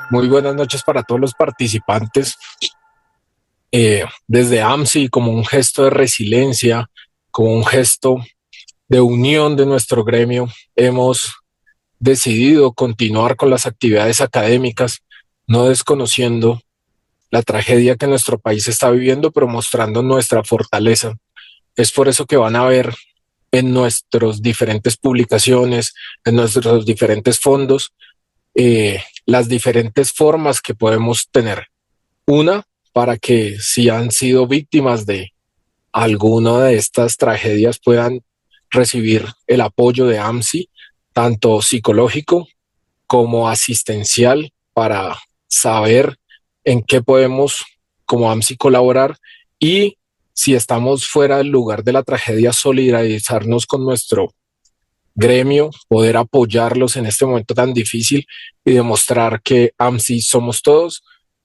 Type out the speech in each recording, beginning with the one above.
Muy buenas noches para todos los participantes. Desde AMSI, como un gesto de resiliencia, como un gesto de unión de nuestro gremio, hemos decidido continuar con las actividades académicas, no desconociendo la tragedia que nuestro país está viviendo, pero mostrando nuestra fortaleza. Es por eso que van a ver en nuestras diferentes publicaciones, en nuestros diferentes fondos, las diferentes formas que podemos tener. Una, para que si han sido víctimas de alguna de estas tragedias puedan recibir el apoyo de AMSI, tanto psicológico como asistencial, para saber en qué podemos como AMSI colaborar y si estamos fuera del lugar de la tragedia, solidarizarnos con nuestro gremio, poder apoyarlos en este momento tan difícil y demostrar que AMSI somos todos.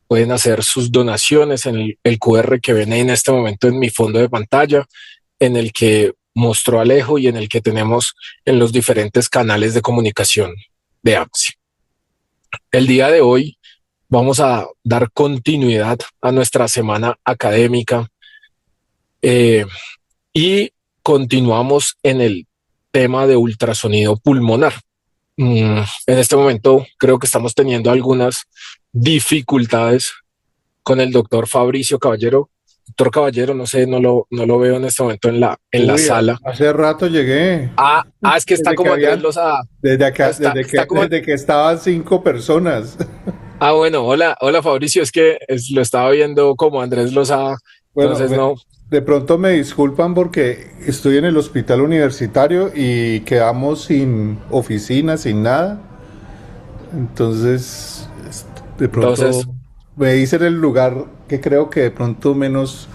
Pueden hacer sus donaciones en el QR que ven en este momento en mi fondo de pantalla, en el que mostró Alejo y en el que tenemos en los diferentes canales de comunicación de AMSI. El día de hoy vamos a dar continuidad a nuestra semana académica y continuamos en el tema de ultrasonido pulmonar. En este momento creo que estamos teniendo algunas dificultades con el doctor Fabricio Caballero. Doctor Caballero, no sé, no lo veo en este momento en la Uy, sala. hace rato llegué. Es que está Desde que como Andrés habían, Lozada. desde acá, Está como. desde que estaban 5 personas. Bueno, hola Fabricio, es que lo estaba viendo como Andrés Lozada, Bueno, entonces no. de pronto me disculpan porque estoy en el hospital universitario y quedamos sin oficina, sin nada. Entonces, de pronto Entonces, me dicen el lugar que creo que de pronto menos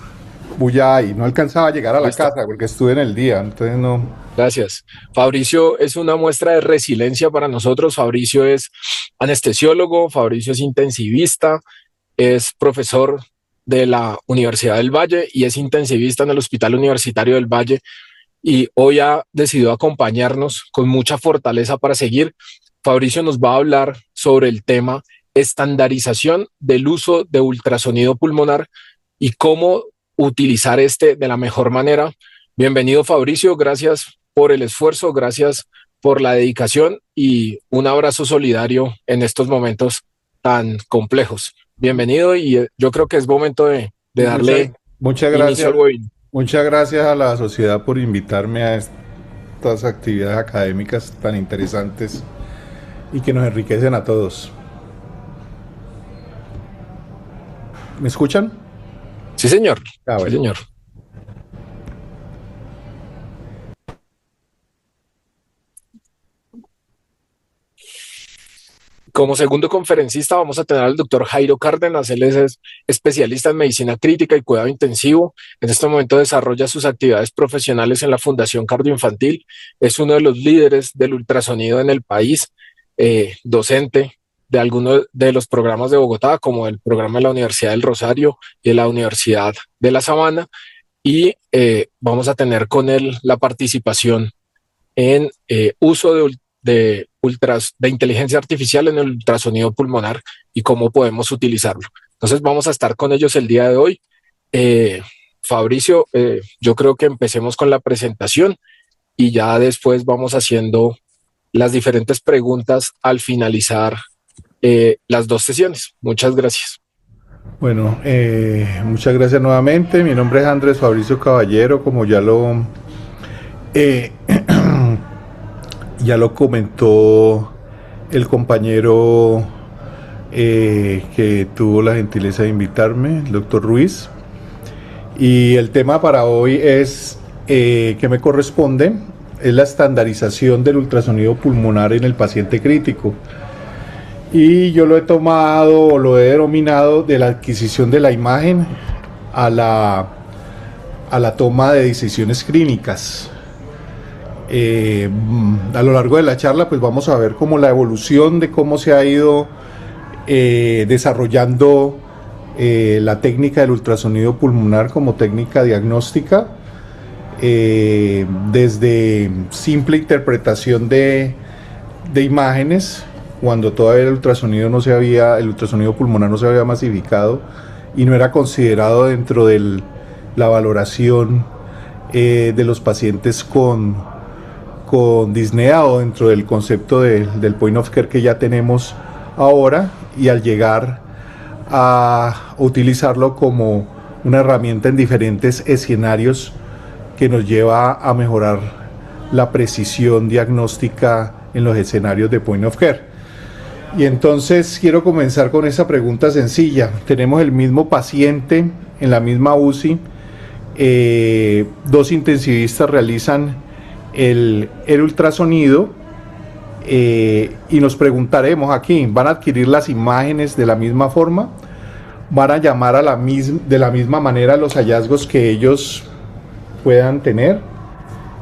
bulla hay. No alcanzaba a llegar a la listo. casa porque estuve en el día, entonces no. Gracias. Fabricio es una muestra de resiliencia para nosotros. Fabricio es anestesiólogo, Fabricio es intensivista, es profesor de la Universidad del Valle y es intensivista en el Hospital Universitario del Valle y hoy ha decidido acompañarnos con mucha fortaleza para seguir. Fabricio nos va a hablar sobre el tema estandarización del uso de ultrasonido pulmonar y cómo utilizar este de la mejor manera. Bienvenido Fabricio, gracias por el esfuerzo, gracias por la dedicación y un abrazo solidario en estos momentos tan complejos. Bienvenido y yo creo que es momento de Muchas, darle muchas inicio gracias. al webinar. Muchas gracias a la sociedad por invitarme a estas actividades académicas tan interesantes y que nos enriquecen a todos. ¿Me escuchan? Sí, señor. Ah, Sí, bueno. señor. Como segundo conferencista vamos a tener al doctor Jairo Cárdenas. Él es especialista en medicina crítica y cuidado intensivo. En este momento desarrolla sus actividades profesionales en la Fundación Cardioinfantil. Es uno de los líderes del ultrasonido en el país, docente de algunos de los programas de Bogotá, como el programa de la Universidad del Rosario y de la Universidad de La Sabana. Y vamos a tener con él la participación en uso de inteligencia artificial en el ultrasonido pulmonar y cómo podemos utilizarlo. Entonces vamos a estar con ellos el día de hoy. Fabricio, yo creo que empecemos con la presentación y ya después vamos haciendo las diferentes preguntas al finalizar las dos sesiones. Muchas gracias. Bueno, muchas gracias nuevamente. Mi nombre es Andrés Fabricio Caballero, como eh, ya lo comentó el compañero que tuvo la gentileza de invitarme, el doctor Ruiz. Y el tema para hoy es que me corresponde, es la estandarización del ultrasonido pulmonar en el paciente crítico. Y yo lo he tomado o lo he denominado de la adquisición de la imagen a la toma de decisiones clínicas. A lo largo de la charla pues vamos a ver cómo la evolución de cómo se ha ido desarrollando la técnica del ultrasonido pulmonar como técnica diagnóstica, desde simple interpretación de imágenes cuando todavía el ultrasonido pulmonar no se había masificado y no era considerado dentro de la valoración de los pacientes con disnea o dentro del concepto del point of care que ya tenemos ahora, y al llegar a utilizarlo como una herramienta en diferentes escenarios que nos lleva a mejorar la precisión diagnóstica en los escenarios de point of care. Y entonces quiero comenzar con esa pregunta sencilla. Tenemos el mismo paciente en la misma UCI, dos intensivistas realizan el ultrasonido, y nos preguntaremos aquí, ¿van a adquirir las imágenes de la misma forma? ¿Van a llamar de la misma manera los hallazgos que ellos puedan tener?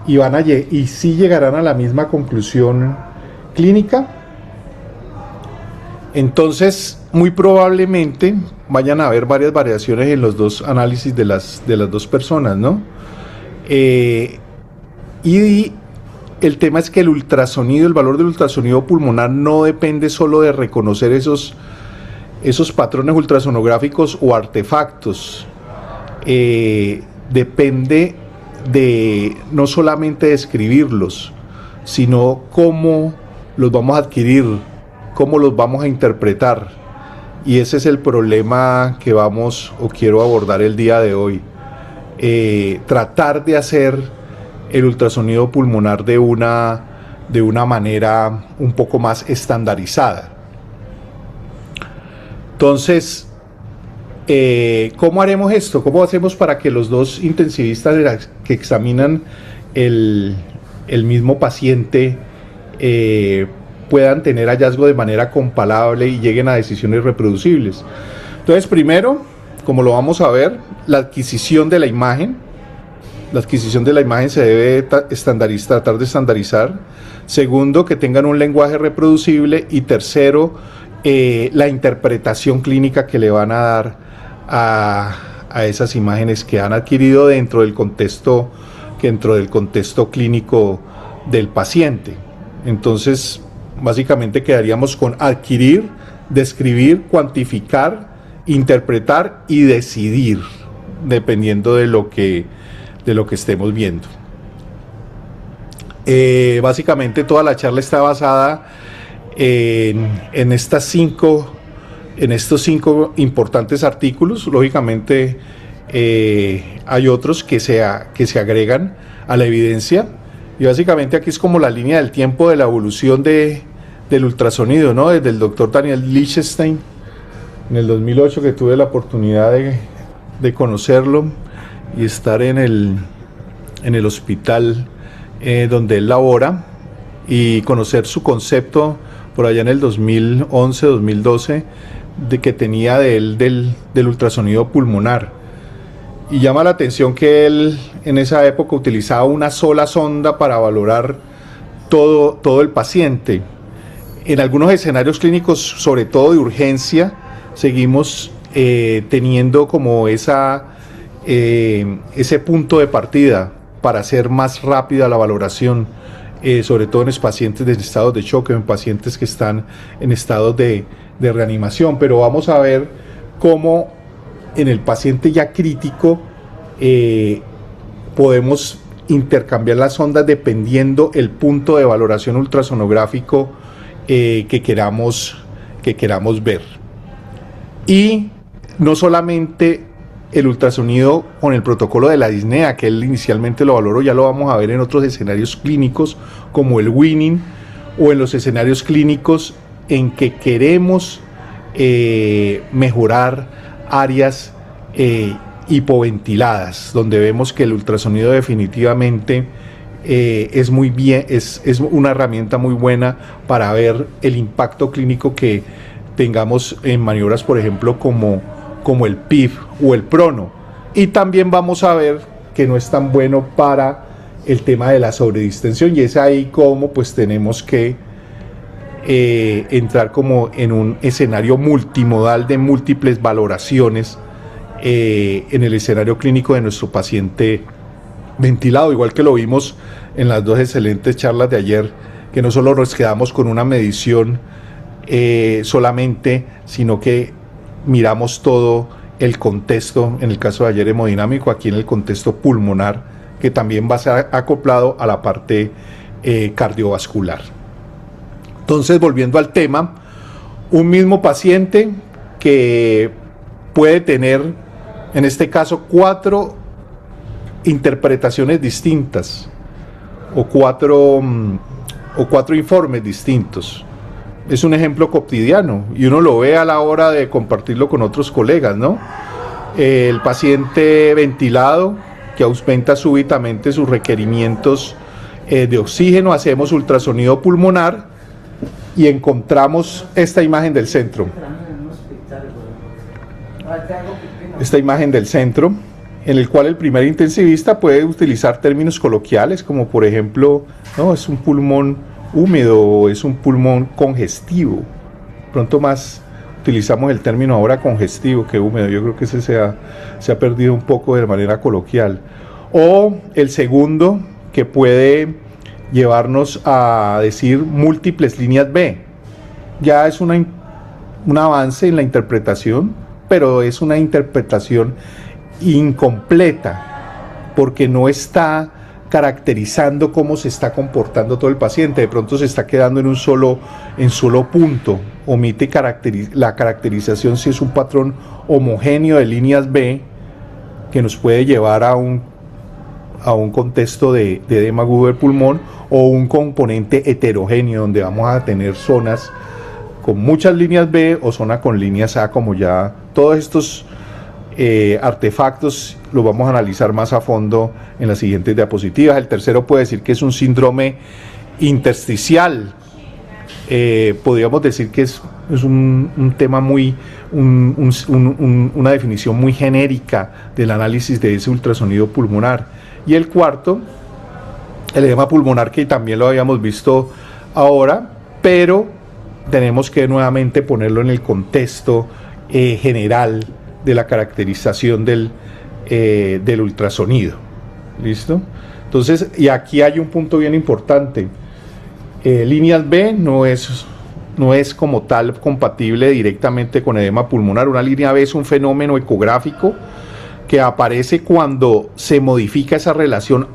¿Y si llegarán a la misma conclusión clínica? Entonces, muy probablemente vayan a haber varias variaciones en los dos análisis de las dos personas, ¿no? Y el tema es que el valor del ultrasonido pulmonar no depende solo de reconocer esos patrones ultrasonográficos o artefactos. Depende de no solamente describirlos, sino cómo los vamos a adquirir, cómo los vamos a interpretar. Y ese es el problema que quiero abordar el día de hoy. Tratar de hacer el ultrasonido pulmonar de una manera un poco más estandarizada. Entonces, ¿cómo haremos esto? ¿Cómo hacemos para que los dos intensivistas que examinan el mismo paciente puedan tener hallazgo de manera comparable y lleguen a decisiones reproducibles? Entonces, primero, como lo vamos a ver, la adquisición de la imagen. La adquisición de la imagen se debe tratar de estandarizar. Segundo, que tengan un lenguaje reproducible. Y tercero, la interpretación clínica que le van a dar a esas imágenes que han adquirido dentro del contexto clínico del paciente. Entonces, básicamente quedaríamos con adquirir, describir, cuantificar, interpretar y decidir, dependiendo de lo que estemos viendo. Básicamente toda la charla está basada en estos cinco importantes artículos. Lógicamente hay otros que se agregan a la evidencia, y básicamente aquí es como la línea del tiempo de la evolución del ultrasonido, ¿no? Desde el doctor Daniel Lichtenstein en el 2008, que tuve la oportunidad de conocerlo y estar en el hospital donde él labora, y conocer su concepto por allá en el 2011, 2012, de que tenía del ultrasonido pulmonar. Y llama la atención que él en esa época utilizaba una sola sonda para valorar todo el paciente. En algunos escenarios clínicos, sobre todo de urgencia, seguimos teniendo como ese punto de partida para hacer más rápida la valoración, sobre todo en los pacientes en estados de shock, en pacientes que están en estados de reanimación. Pero vamos a ver cómo en el paciente ya crítico podemos intercambiar las ondas dependiendo el punto de valoración ultrasonográfico que queramos ver. Y no solamente el ultrasonido con el protocolo de la disnea, que él inicialmente lo valoró, ya lo vamos a ver en otros escenarios clínicos como el winning, o en los escenarios clínicos en que queremos mejorar áreas hipoventiladas, donde vemos que el ultrasonido definitivamente es una herramienta muy buena para ver el impacto clínico que tengamos en maniobras, por ejemplo, como el PIF o el prono. Y también vamos a ver que no es tan bueno para el tema de la sobredistensión, y es ahí como pues tenemos que entrar como en un escenario multimodal de múltiples valoraciones en el escenario clínico de nuestro paciente ventilado, igual que lo vimos en las dos excelentes charlas de ayer, que no solo nos quedamos con una medición solamente, sino que miramos todo el contexto, en el caso de ayer hemodinámico, aquí en el contexto pulmonar, que también va a ser acoplado a la parte cardiovascular. Entonces, volviendo al tema, un mismo paciente que puede tener, en este caso, 4 interpretaciones distintas o cuatro informes distintos. Es un ejemplo cotidiano y uno lo ve a la hora de compartirlo con otros colegas, ¿no? El paciente ventilado que aumenta súbitamente sus requerimientos de oxígeno, hacemos ultrasonido pulmonar y encontramos esta imagen del centro. Esta imagen del centro, en el cual el primer intensivista puede utilizar términos coloquiales como por ejemplo, no, es un pulmón húmedo o es un pulmón congestivo. Pronto más utilizamos el término ahora congestivo que húmedo. Yo creo que ese se ha perdido un poco de manera coloquial. O el segundo, que puede llevarnos a decir múltiples líneas B. Ya es un avance en la interpretación, pero es una interpretación incompleta, porque no está caracterizando cómo se está comportando todo el paciente. De pronto se está quedando en solo punto, omite la caracterización si es un patrón homogéneo de líneas B que nos puede llevar a un contexto de edema agudo del pulmón, o un componente heterogéneo donde vamos a tener zonas con muchas líneas B o zona con líneas A, como ya todos estos artefactos los vamos a analizar más a fondo en las siguientes diapositivas. El tercero puede decir que es un síndrome intersticial. Podríamos decir que es un tema muy, una definición muy genérica del análisis de ese ultrasonido pulmonar. Y el cuarto, el edema pulmonar, que también lo habíamos visto ahora, pero tenemos que nuevamente ponerlo en el contexto general de la caracterización del ultrasonido. ¿Listo? Entonces, y aquí hay un punto bien importante. Líneas B no es como tal compatible directamente con edema pulmonar. Una línea B es un fenómeno ecográfico que aparece cuando se modifica esa relación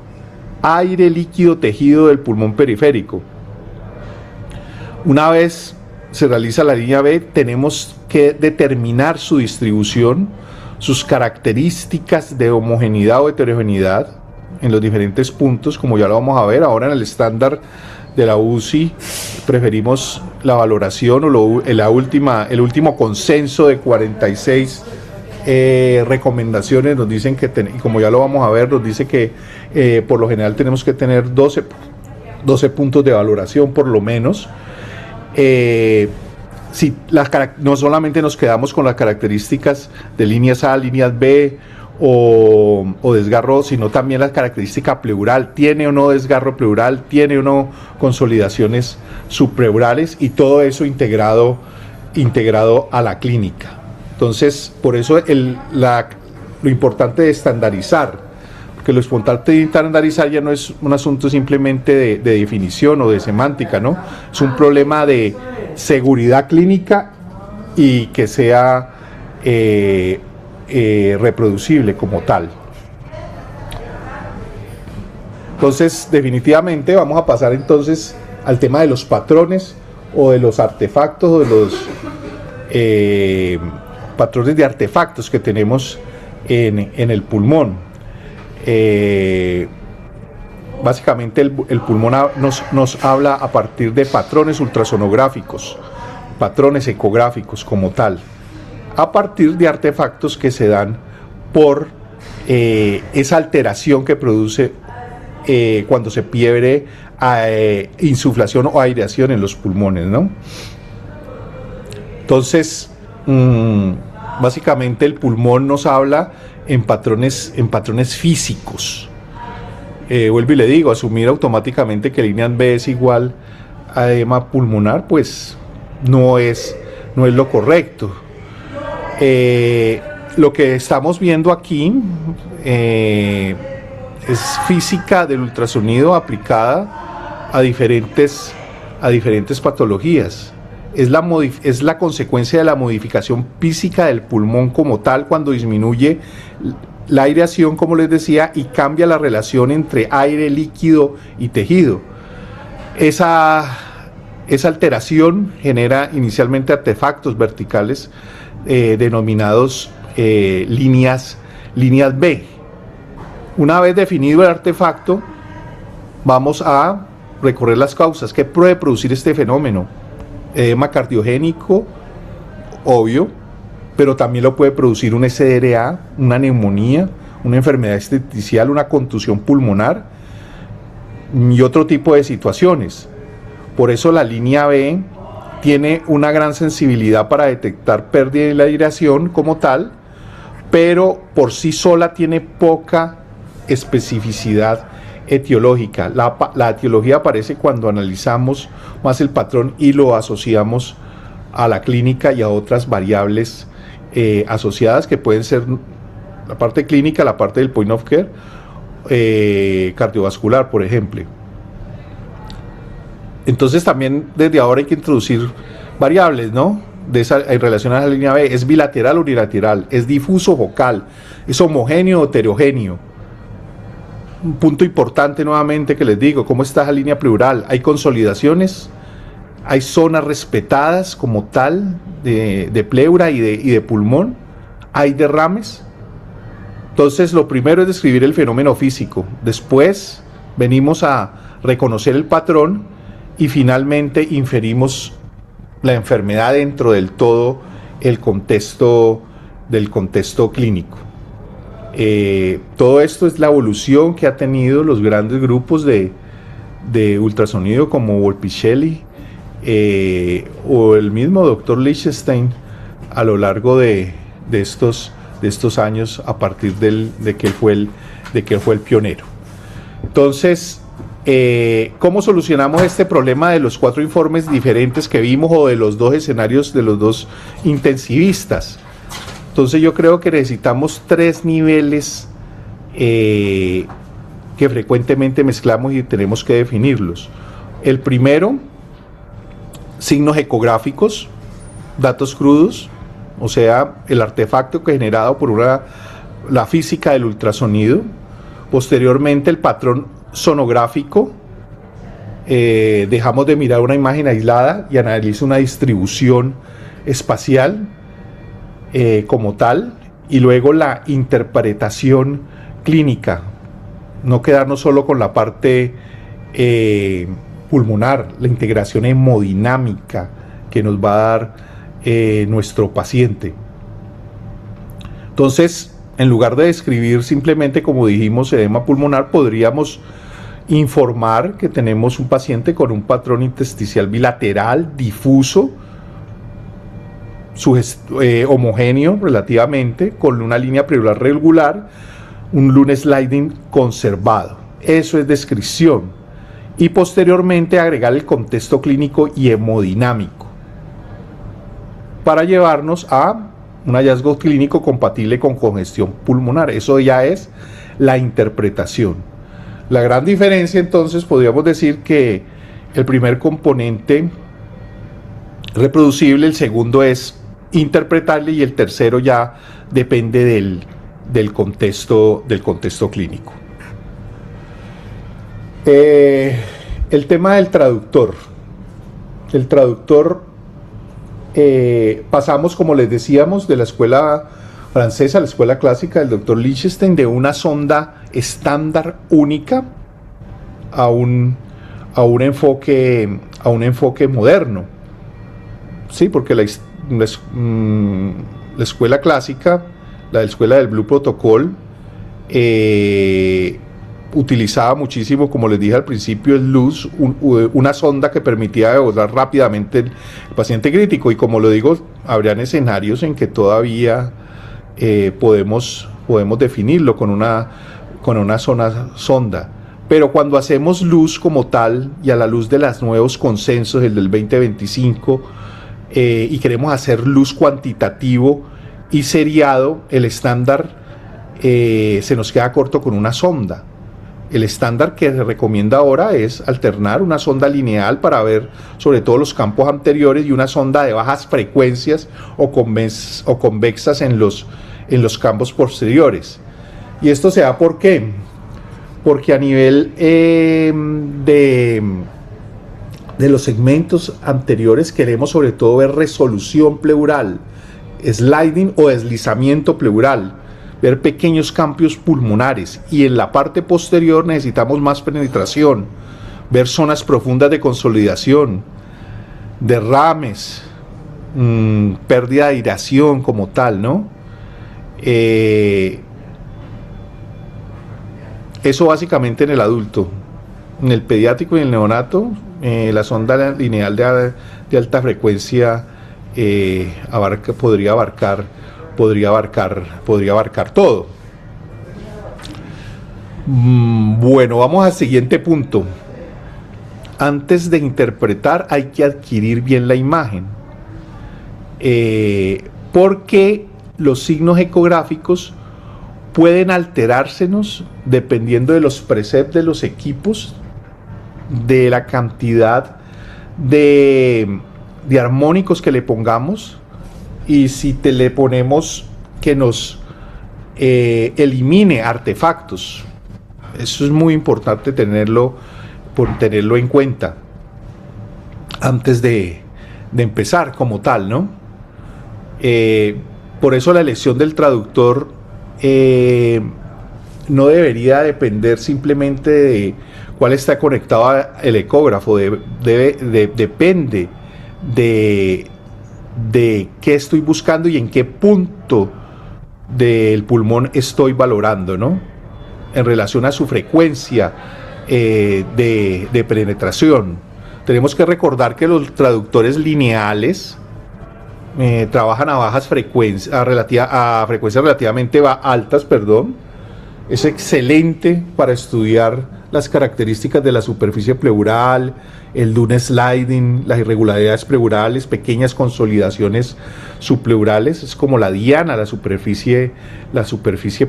aire, líquido, tejido del pulmón periférico. Una vez se realiza la línea B, tenemos que determinar su distribución, sus características de homogeneidad o heterogeneidad en los diferentes puntos, como ya lo vamos a ver. Ahora en el estándar de la UCI preferimos la valoración o el último consenso de 46 recomendaciones. Nos dicen que, y como ya lo vamos a ver, nos dice que por lo general tenemos que tener 12 puntos de valoración por lo menos. Si no solamente nos quedamos con las características de líneas A, líneas B o desgarro, sino también la característica pleural. ¿Tiene o no desgarro pleural? ¿Tiene o no consolidaciones subpleurales? Y todo eso integrado a la clínica. Entonces, por eso lo importante de estandarizar, porque lo importante de estandarizar ya no es un asunto simplemente de definición o de semántica, ¿no? Es un problema de seguridad clínica y que sea reproducible como tal. Entonces, definitivamente vamos a pasar entonces al tema de los patrones o de los artefactos o de los patrones de artefactos que tenemos en el pulmón. Básicamente el pulmón nos habla a partir de patrones ultrasonográficos, patrones ecográficos como tal, a partir de artefactos que se dan por esa alteración que produce cuando se pierde insuflación o aireación en los pulmones, ¿no? Entonces, básicamente el pulmón nos habla en patrones físicos. Vuelvo y le digo, asumir automáticamente que línea B es igual a edema pulmonar, pues no es lo correcto. Lo que estamos viendo aquí es física del ultrasonido aplicada a diferentes patologías. es la consecuencia de la modificación física del pulmón como tal, cuando disminuye la aireación, como les decía, y cambia la relación entre aire, líquido y tejido. Esa alteración genera inicialmente artefactos verticales denominados líneas B. Una vez definido el artefacto, vamos a recorrer las causas. ¿Qué puede producir este fenómeno? Edema cardiogénico, obvio, pero también lo puede producir un SDRA, una neumonía, una enfermedad intersticial, una contusión pulmonar y otro tipo de situaciones. Por eso la línea B tiene una gran sensibilidad para detectar pérdida de la aireación como tal, pero por sí sola tiene poca especificidad etiológica. La etiología aparece cuando analizamos más el patrón y lo asociamos a la clínica y a otras variables asociadas, que pueden ser la parte clínica, la parte del point of care, cardiovascular, por ejemplo. Entonces también desde ahora hay que introducir variables, ¿no? En relación a la línea B. ¿Es bilateral o unilateral? ¿Es difuso o focal? ¿Es homogéneo o heterogéneo? Un punto importante nuevamente que les digo: ¿cómo está esa línea pleural? ¿Hay consolidaciones? ¿Hay zonas respetadas como tal de pleura y de pulmón? ¿Hay derrames? Entonces lo primero es describir el fenómeno físico, después venimos a reconocer el patrón y finalmente inferimos la enfermedad dentro del todo del contexto clínico. Todo esto es la evolución que ha tenido los grandes grupos de ultrasonido como Wolpicelli o el mismo doctor Lichtenstein a lo largo de estos años, a partir de que él fue el pionero. Entonces, ¿cómo solucionamos este problema de los 4 informes diferentes que vimos, o de los 2 escenarios de los 2 intensivistas? Entonces yo creo que necesitamos 3 niveles que frecuentemente mezclamos y tenemos que definirlos. El primero, signos ecográficos, datos crudos, o sea, el artefacto que generado por la física del ultrasonido. Posteriormente, el patrón sonográfico. Dejamos de mirar una imagen aislada y analiza una distribución espacial como tal, y luego la interpretación clínica, no quedarnos solo con la parte pulmonar, la integración hemodinámica que nos va a dar nuestro paciente. Entonces, en lugar de describir simplemente, como dijimos, edema pulmonar, podríamos informar que tenemos un paciente con un patrón intersticial bilateral, difuso, homogéneo relativamente, con una línea pleural regular, un lung sliding conservado. Eso es descripción. Y posteriormente agregar el contexto clínico y hemodinámico para llevarnos a un hallazgo clínico compatible con congestión pulmonar. Eso ya es la interpretación. La gran diferencia, entonces, podríamos decir que el primer componente reproducible, el segundo es interpretable y el tercero ya depende del contexto clínico. El tema del traductor. El traductor, pasamos, como les decíamos, de la escuela francesa a la escuela clásica del doctor Lichtenstein, de una sonda estándar única a un enfoque moderno. Sí, porque la escuela clásica, la escuela del Blue Protocol, utilizaba muchísimo, como les dije al principio, el luz, una sonda que permitía abordar rápidamente el paciente crítico, y como lo digo, habrían escenarios en que todavía podemos definirlo con una sonda. Pero cuando hacemos luz como tal, y a la luz de los nuevos consensos, el del 2025, y queremos hacer luz cuantitativo y seriado, el estándar se nos queda corto con una sonda. El estándar que se recomienda ahora es alternar una sonda lineal para ver sobre todo los campos anteriores y una sonda de bajas frecuencias o convexas en los campos posteriores. Y esto se da ¿por qué? Porque a nivel de los segmentos anteriores queremos sobre todo ver resolución pleural, sliding o deslizamiento pleural, ver pequeños cambios pulmonares, y en la parte posterior necesitamos más penetración, ver zonas profundas de consolidación, derrames, pérdida de aireación como tal, ¿no? Eso básicamente en el adulto. En el pediátrico y en el neonato, la sonda lineal de alta frecuencia podría abarcar todo. Bueno, vamos al siguiente punto. Antes de interpretar hay que adquirir bien la imagen, porque los signos ecográficos pueden alterársenos dependiendo de los presets de los equipos, de la cantidad de armónicos que le pongamos, y si le ponemos que nos elimine artefactos. Eso es muy importante tenerlo en cuenta antes de empezar como tal, ¿no? Por eso la elección del traductor no debería depender simplemente de cuál está conectado el ecógrafo, depende de qué estoy buscando y en qué punto del pulmón estoy valorando, ¿no? En relación a su frecuencia de penetración. Tenemos que recordar que los traductores lineales trabajan a bajas frecuencias, a frecuencias relativamente altas, perdón. Es excelente para estudiar las características de la superficie pleural, el dune sliding, las irregularidades pleurales, pequeñas consolidaciones subpleurales. Es como la diana, la superficie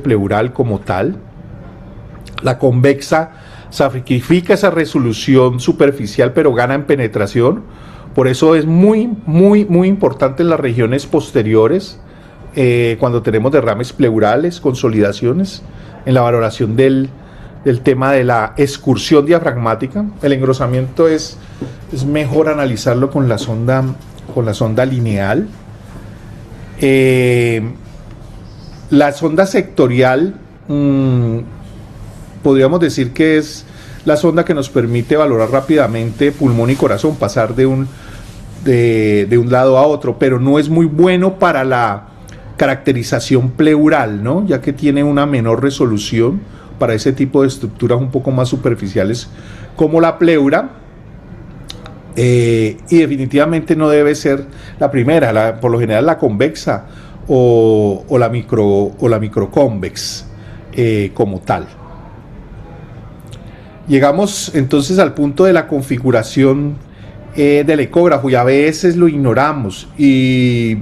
pleural como tal. La convexa sacrifica esa resolución superficial, pero gana en penetración. Por eso es muy importante en las regiones posteriores, cuando tenemos derrames pleurales, consolidaciones, en la valoración del tema de la excursión diafragmática. El engrosamiento es mejor analizarlo con la sonda lineal. La sonda sectorial, podríamos decir que es la sonda que nos permite valorar rápidamente pulmón y corazón, pasar de un lado a otro, pero no es muy bueno para la caracterización pleural, ¿no? Ya que tiene una menor resolución para ese tipo de estructuras un poco más superficiales como la pleura, y definitivamente no debe ser la primera, por lo general la convexa o la microconvex como tal. Llegamos entonces al punto de la configuración del ecógrafo, y a veces lo ignoramos, y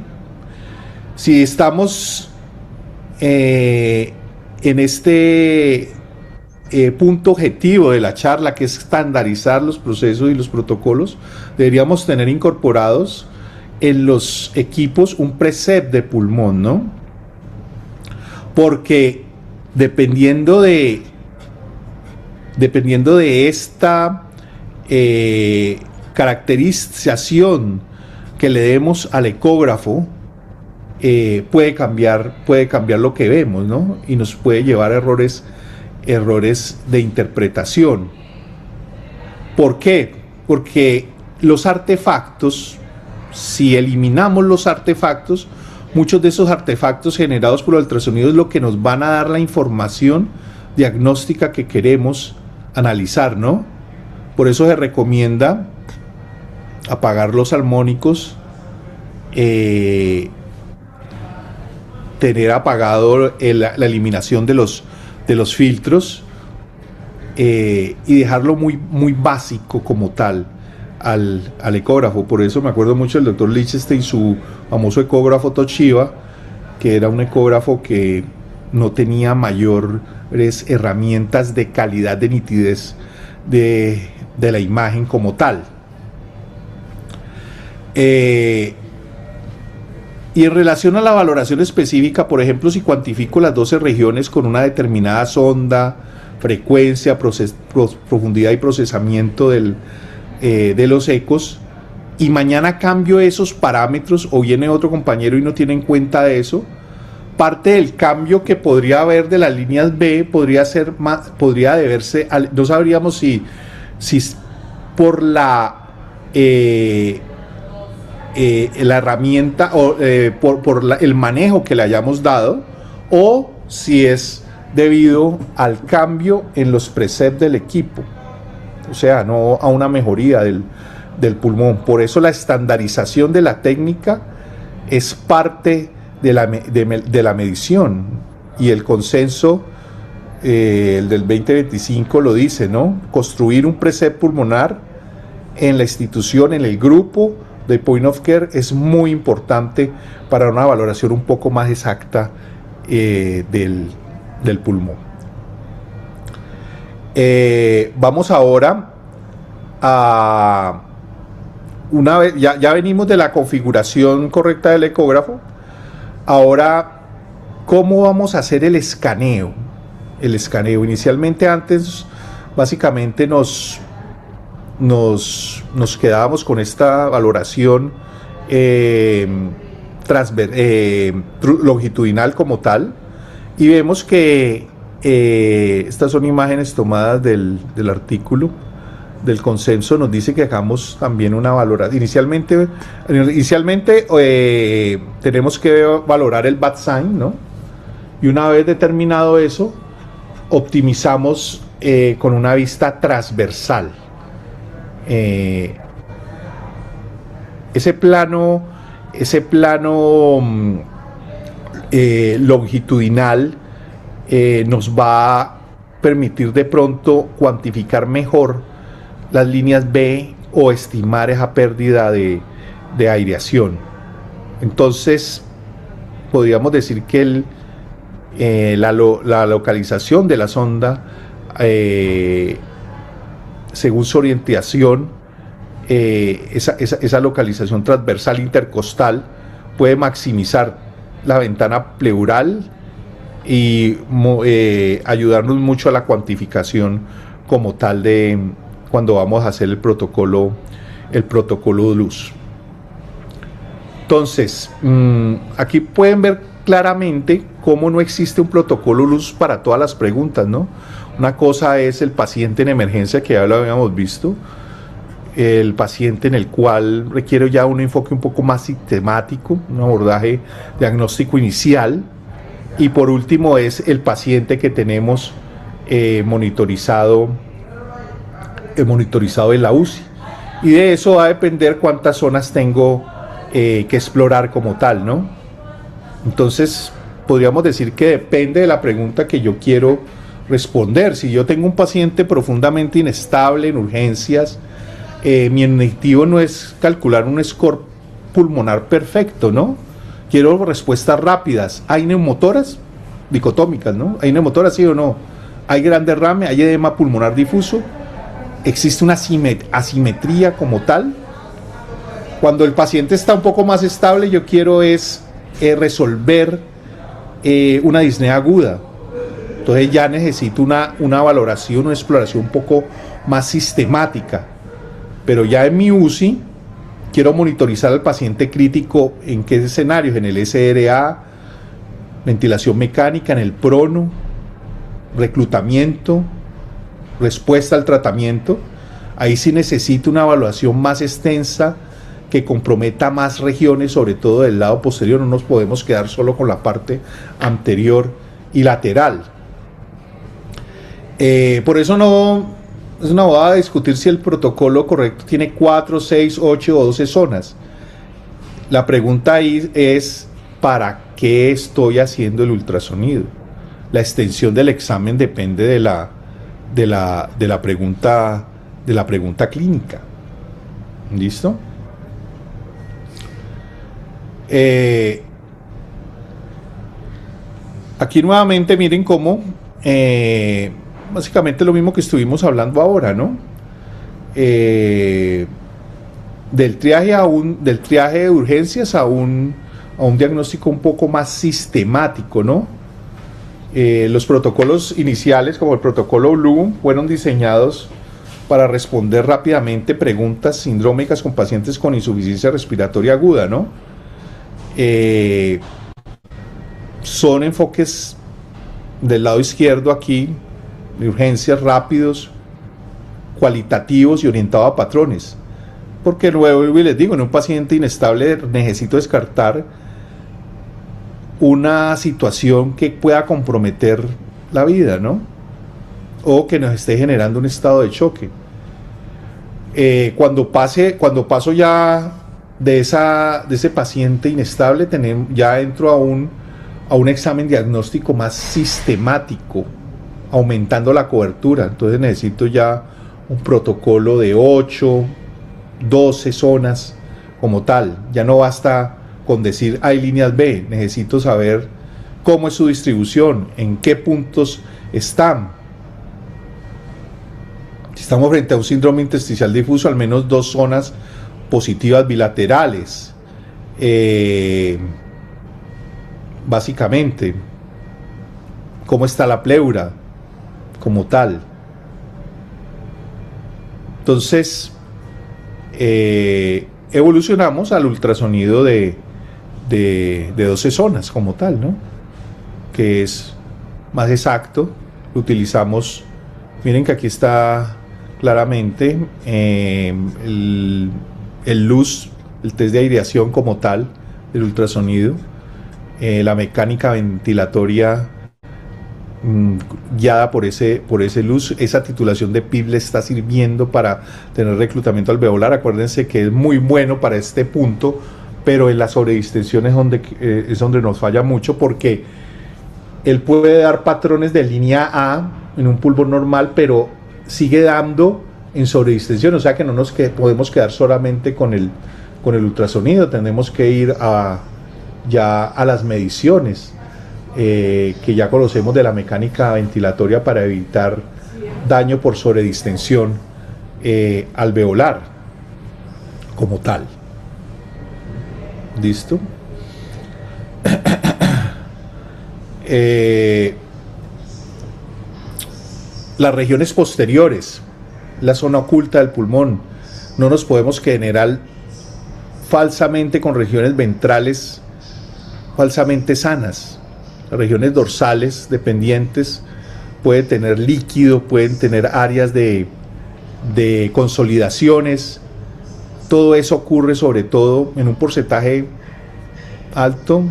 si estamos en este punto objetivo de la charla, que es estandarizar los procesos y los protocolos, deberíamos tener incorporados en los equipos un preset de pulmón, ¿no? Porque dependiendo de esta caracterización que le demos al ecógrafo, puede cambiar lo que vemos, ¿no? Y nos puede llevar a errores de interpretación. ¿Por qué? Porque los artefactos, si eliminamos los artefactos, muchos de esos artefactos generados por el ultrasonido es lo que nos van a dar la información diagnóstica que queremos analizar, ¿no? Por eso se recomienda apagar los armónicos, tener apagado la eliminación de los filtros, y dejarlo muy básico como tal al ecógrafo. Por eso me acuerdo mucho del doctor Lichtenstein, su famoso ecógrafo Toshiba, que era un ecógrafo que no tenía mayores herramientas de calidad de nitidez de la imagen como tal. Y en relación a la valoración específica, por ejemplo, si cuantifico las 12 regiones con una determinada sonda, frecuencia, profundidad y procesamiento de los ecos, y mañana cambio esos parámetros o viene otro compañero y no tiene en cuenta eso, parte del cambio que podría haber de las líneas B podría deberse no sabríamos si por la herramienta o por el manejo que le hayamos dado, o si es debido al cambio en los presets del equipo, o sea, no a una mejoría del pulmón. Por eso la estandarización de la técnica es parte de la medición, y el consenso, el del 2025 lo dice, ¿no? Construir un preset pulmonar en la institución, en el grupo de Point of Care, es muy importante para una valoración un poco más exacta del pulmón. Vamos ahora a, una vez ya venimos de la configuración correcta del ecógrafo. Ahora, ¿cómo vamos a hacer el escaneo? El escaneo, inicialmente antes, básicamente nos quedábamos con esta valoración longitudinal como tal, y vemos que estas son imágenes tomadas del artículo del consenso. Nos dice que hagamos también una valoración. Inicialmente tenemos que valorar el bad sign, ¿no? Y una vez determinado eso, optimizamos con una vista transversal. Ese plano longitudinal nos va a permitir de pronto cuantificar mejor las líneas B o estimar esa pérdida de aireación. Entonces podríamos decir que la localización de la sonda, según su orientación, esa localización transversal intercostal puede maximizar la ventana pleural y ayudarnos mucho a la cuantificación como tal de cuando vamos a hacer el protocolo de luz. Entonces, aquí pueden ver claramente cómo no existe un protocolo luz para todas las preguntas, ¿no? Una cosa es el paciente en emergencia, que ya lo habíamos visto, el paciente en el cual requiere ya un enfoque un poco más sistemático, un abordaje diagnóstico inicial, y por último es el paciente que tenemos monitorizado en la UCI, y de eso va a depender cuántas zonas tengo que explorar como tal, ¿no? Entonces podríamos decir que depende de la pregunta que yo quiero responder. Si yo tengo un paciente profundamente inestable en urgencias, mi objetivo no es calcular un score pulmonar perfecto, ¿no? Quiero respuestas rápidas. ¿Hay neumotoras? Dicotómicas, ¿no? ¿Hay neumotoras, sí o no? ¿Hay gran derrame? ¿Hay edema pulmonar difuso? ¿Existe una asimetría como tal? Cuando el paciente está un poco más estable, yo quiero resolver una disnea aguda. Entonces ya necesito una valoración, una exploración un poco más sistemática. Pero ya en mi UCI quiero monitorizar al paciente crítico en qué escenarios: en el SRA, ventilación mecánica, en el prono, reclutamiento, respuesta al tratamiento. Ahí sí necesito una evaluación más extensa que comprometa más regiones, sobre todo del lado posterior. No nos podemos quedar solo con la parte anterior y lateral. Por eso no es una bobada discutir si el protocolo correcto tiene 4, 6, 8 o 12 zonas. La pregunta ahí es: ¿para qué estoy haciendo el ultrasonido? La extensión del examen depende de la pregunta clínica. ¿Listo? Aquí nuevamente miren cómo, básicamente lo mismo que estuvimos hablando ahora, ¿no? Del triaje de urgencias a un diagnóstico un poco más sistemático, ¿no? Los protocolos iniciales, como el protocolo Blue, fueron diseñados para responder rápidamente preguntas sindrómicas con pacientes con insuficiencia respiratoria aguda, ¿no? Son enfoques del lado izquierdo aquí, de urgencias rápidos, cualitativos y orientados a patrones. Porque luego les digo, en un paciente inestable necesito descartar una situación que pueda comprometer la vida, ¿no? O que nos esté generando un estado de choque. Cuando paso ya de ese paciente inestable, ya entro a un examen diagnóstico más sistemático, aumentando la cobertura. Entonces necesito ya un protocolo de 8, 12 zonas como tal. Ya no basta con decir hay líneas B, necesito saber cómo es su distribución, en qué puntos están. Si estamos frente a un síndrome intersticial difuso, al menos 2 zonas positivas bilaterales. Básicamente, cómo está la pleura como tal. Entonces, evolucionamos al ultrasonido de 12 zonas como tal, ¿no? Que es más exacto. Utilizamos, miren que aquí está claramente el luz, el test de aireación como tal del ultrasonido, la mecánica ventilatoria guiada por ese luz. Esa titulación de PIB le está sirviendo para tener reclutamiento alveolar. Acuérdense que es muy bueno para este punto, pero en la sobredistensión es donde nos falla mucho, porque él puede dar patrones de línea A en un pulmón normal, pero sigue dando en sobredistensión, o sea que no nos podemos quedar solamente con el ultrasonido, tenemos que ir ya a las mediciones que ya conocemos de la mecánica ventilatoria para evitar daño por sobredistensión alveolar como tal. ¿Listo? Las regiones posteriores, la zona oculta del pulmón, no nos podemos generar falsamente con regiones ventrales falsamente sanas. Las regiones dorsales dependientes pueden tener líquido, pueden tener áreas de consolidaciones. Todo eso ocurre sobre todo en un porcentaje alto,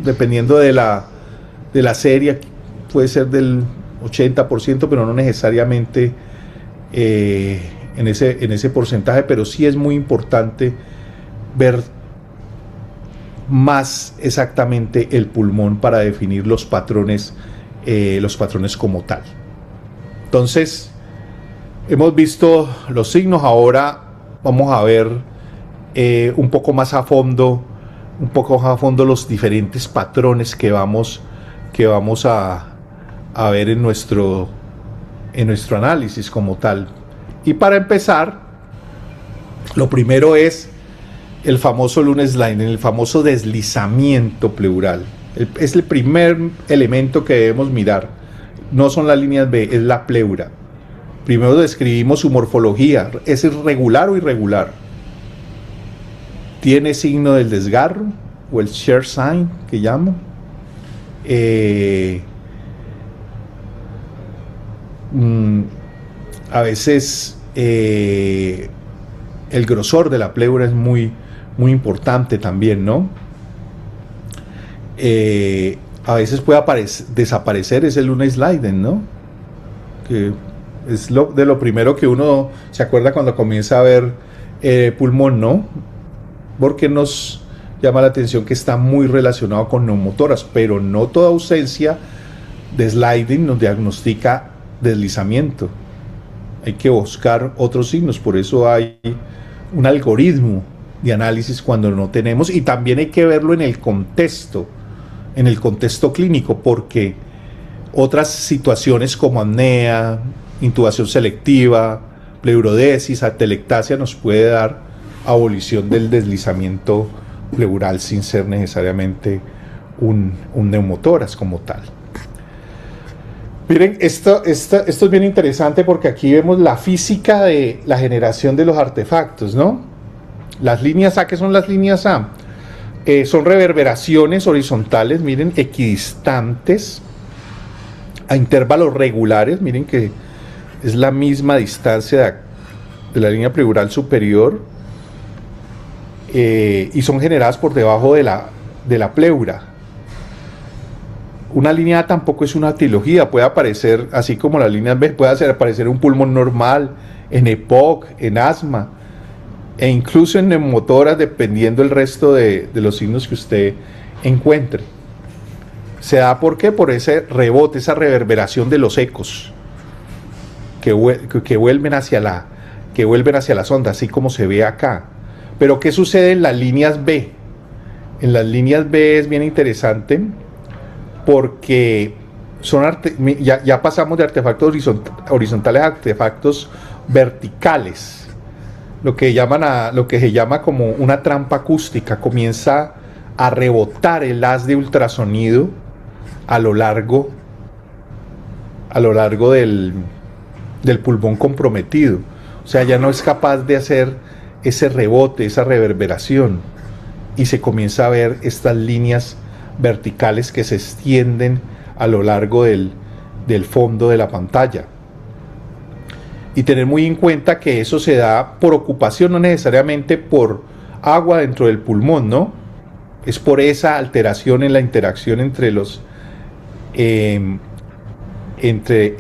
dependiendo de la serie, puede ser del 80%, pero no necesariamente en ese porcentaje, pero sí es muy importante ver más exactamente el pulmón para definir los patrones como tal. Entonces, hemos visto los signos, ahora vamos a ver un poco más a fondo los diferentes patrones que vamos a ver en nuestro análisis como tal. Y para empezar, lo primero es el famoso Lune sliding, el famoso deslizamiento pleural. Es el primer elemento que debemos mirar. No son las líneas B, es la pleura. Primero describimos su morfología. ¿Es irregular o irregular? ¿Tiene signo del desgarro o el shear sign que llamo? A veces el grosor de la pleura es muy importante también, ¿no? A veces puede desaparecer ese Lune sliding, ¿no? Que es de lo primero que uno se acuerda cuando comienza a ver pulmón, ¿no? Porque nos llama la atención que está muy relacionado con neumotoras, pero no toda ausencia de sliding nos diagnostica deslizamiento. Hay que buscar otros signos, por eso hay un algoritmo de análisis cuando no tenemos, y también hay que verlo en el contexto en el contexto clínico, porque otras situaciones como apnea, intubación selectiva, pleurodesis, atelectasia nos puede dar abolición del deslizamiento pleural sin ser necesariamente un neumotórax como tal. Miren, esto es bien interesante porque aquí vemos la física de la generación de los artefactos, ¿no? Las líneas A, ¿qué son las líneas A? Son reverberaciones horizontales, miren, equidistantes, a intervalos regulares, miren que es la misma distancia de la línea pleural superior, y son generadas por debajo de la pleura. Una línea A tampoco es una trilogía, puede aparecer, así como las líneas B, puede aparecer en un pulmón normal, en EPOC, en asma, e incluso en neumotoras, dependiendo el resto de los signos que usted encuentre. Se da, ¿por qué? Por ese rebote, esa reverberación de los ecos que vuelven hacia las ondas, así como se ve acá. Pero ¿qué sucede en las líneas B? En las líneas B es bien interesante porque ya pasamos de artefactos horizontales a artefactos verticales, lo que se llama como una trampa acústica. Comienza a rebotar el haz de ultrasonido a lo largo del pulmón comprometido. O sea, ya no es capaz de hacer ese rebote, esa reverberación, y se comienza a ver estas líneas verticales que se extienden a lo largo del fondo de la pantalla. Y tener muy en cuenta que eso se da por ocupación, no necesariamente por agua dentro del pulmón, ¿no? Es por esa alteración en la interacción entre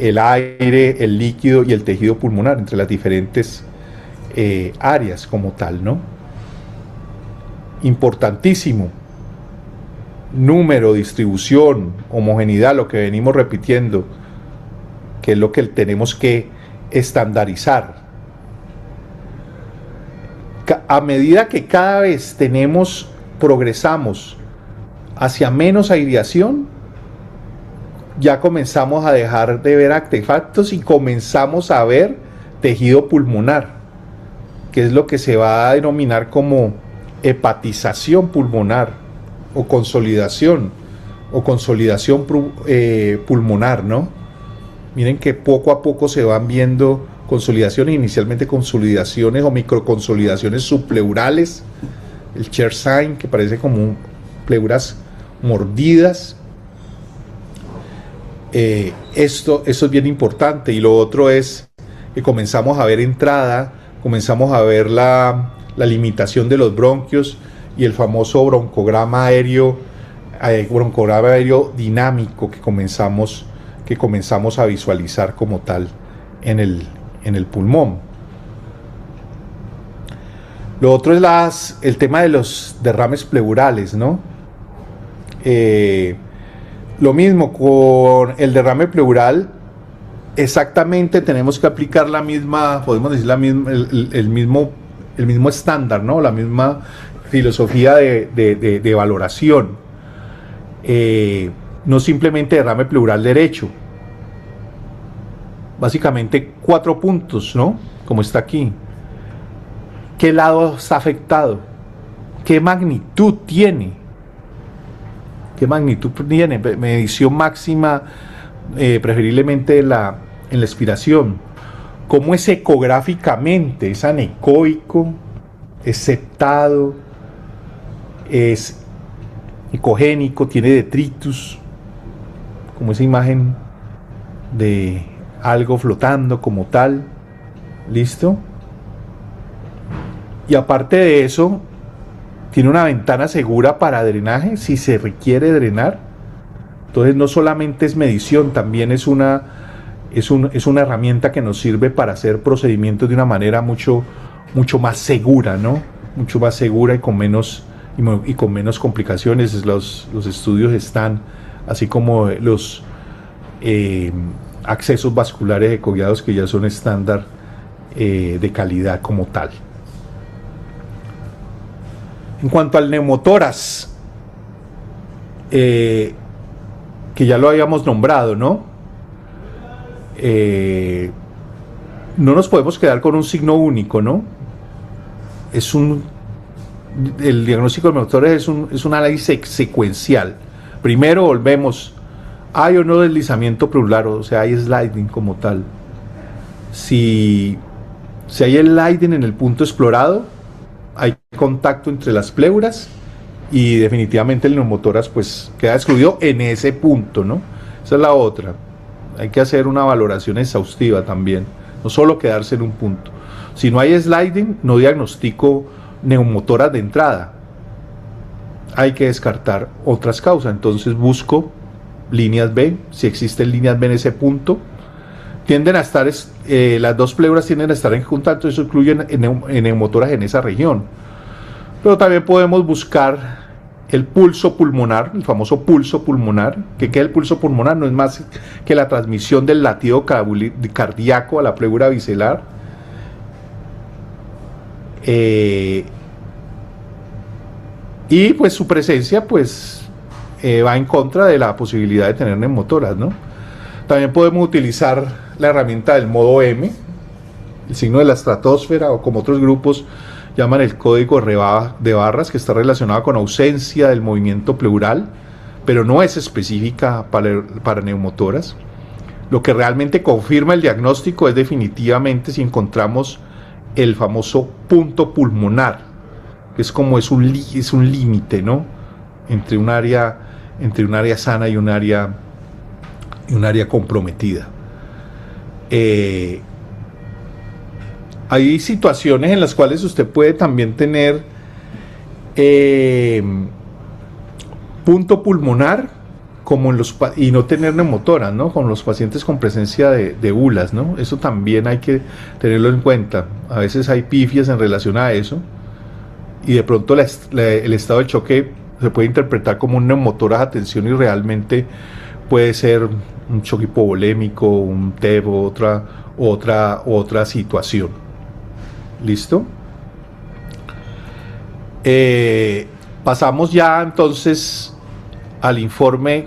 el aire, el líquido y el tejido pulmonar, entre las diferentes áreas como tal, ¿no? Importantísimo. Número, distribución, homogeneidad, lo que venimos repitiendo, que es lo que tenemos que estandarizar. A medida que cada vez progresamos hacia menos aireación, ya comenzamos a dejar de ver artefactos y comenzamos a ver tejido pulmonar, que es lo que se va a denominar como hepatización pulmonar o consolidación pulmonar, ¿no? Miren que poco a poco se van viendo consolidaciones, inicialmente consolidaciones o microconsolidaciones subpleurales, el Shershine, que parece como pleuras mordidas. Esto es bien importante. Y lo otro es que comenzamos a ver entrada, comenzamos a ver la limitación de los bronquios y el famoso broncograma aéreo dinámico que comenzamos a visualizar como tal en el pulmón. Lo otro es el tema de los derrames pleurales, ¿no? Lo mismo con el derrame pleural, exactamente tenemos que aplicar el mismo estándar, ¿no? La misma filosofía de valoración. No simplemente derrame pleural derecho. Básicamente 4 puntos, ¿no? Como está aquí. ¿Qué lado está afectado? ¿Qué magnitud tiene? Medición máxima, preferiblemente en la expiración. ¿Cómo es ecográficamente? ¿Es anecoico? ¿Es septado? ¿Es ecogénico? ¿Tiene detritus? Como esa imagen de algo flotando como tal. ¿Listo? Y aparte de eso, tiene una ventana segura para drenaje si se requiere drenar. Entonces no solamente es medición, también es una herramienta que nos sirve para hacer procedimientos de una manera mucho más segura, ¿no? Mucho más segura y con menos complicaciones. Los estudios están, así como los accesos vasculares ecoguiados, que ya son estándar de calidad como tal. En cuanto al neumotórax, que ya lo habíamos nombrado, ¿no? No nos podemos quedar con un signo único, ¿no? El diagnóstico de motores es un análisis secuencial. Primero volvemos, hay o no deslizamiento pleural, o sea, hay sliding como tal. Si hay sliding en el punto explorado, hay contacto entre las pleuras y definitivamente el neumotórax pues queda excluido en ese punto, ¿no? Esa es la otra. Hay que hacer una valoración exhaustiva también, no solo quedarse en un punto. Si no hay sliding, no diagnostico neumotórax de entrada. Hay que descartar otras causas, entonces busco líneas B, si existen líneas B en ese punto. Tienden a estar, las dos pleuras tienden a estar en contacto, eso incluye en neumotórax en esa región. Pero también podemos buscar el pulso pulmonar, el famoso pulso pulmonar, que el pulso pulmonar no es más que la transmisión del latido cardíaco a la pleura biselar. Y pues su presencia pues va en contra de la posibilidad de tener neumotórax, ¿no? También podemos utilizar la herramienta del modo M, el signo de la estratosfera, o como otros grupos llaman el código de barras, que está relacionado con ausencia del movimiento pleural, pero no es específica para neumotórax. Lo que realmente confirma el diagnóstico es definitivamente si encontramos el famoso punto pulmonar, que es como es un límite, ¿no? Entre un área sana y un área comprometida. Hay situaciones en las cuales usted puede también tener punto pulmonar como y no tener neumotórax, ¿no? Con los pacientes con presencia de bulas, ¿no? Eso también hay que tenerlo en cuenta. A veces hay pifias en relación a eso y de pronto el estado de choque se puede interpretar como un neumotórax a tensión y realmente puede ser un choque hipovolémico, un TEP o otra situación. ¿Listo? Pasamos ya entonces al informe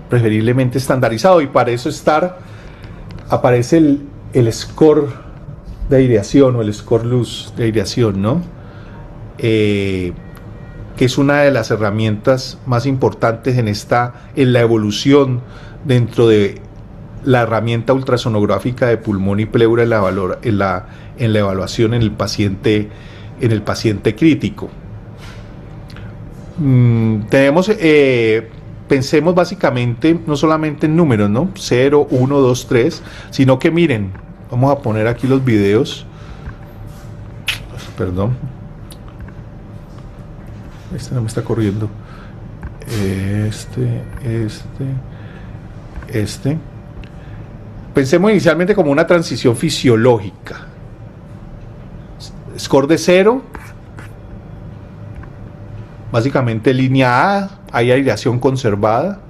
preferiblemente estandarizado, y para eso aparece el score de aireación o el score luz de aireación, ¿no? Que es una de las herramientas más importantes en la evolución dentro de la herramienta ultrasonográfica de pulmón y pleura en la evaluación en el paciente crítico. Pensemos básicamente no solamente en números, ¿no? 0, 1, 2, 3, sino que miren, vamos a poner aquí los videos. Perdón. Este no me está corriendo. Pensemos inicialmente como una transición fisiológica. Score de 0, básicamente línea A, hay aireación conservada.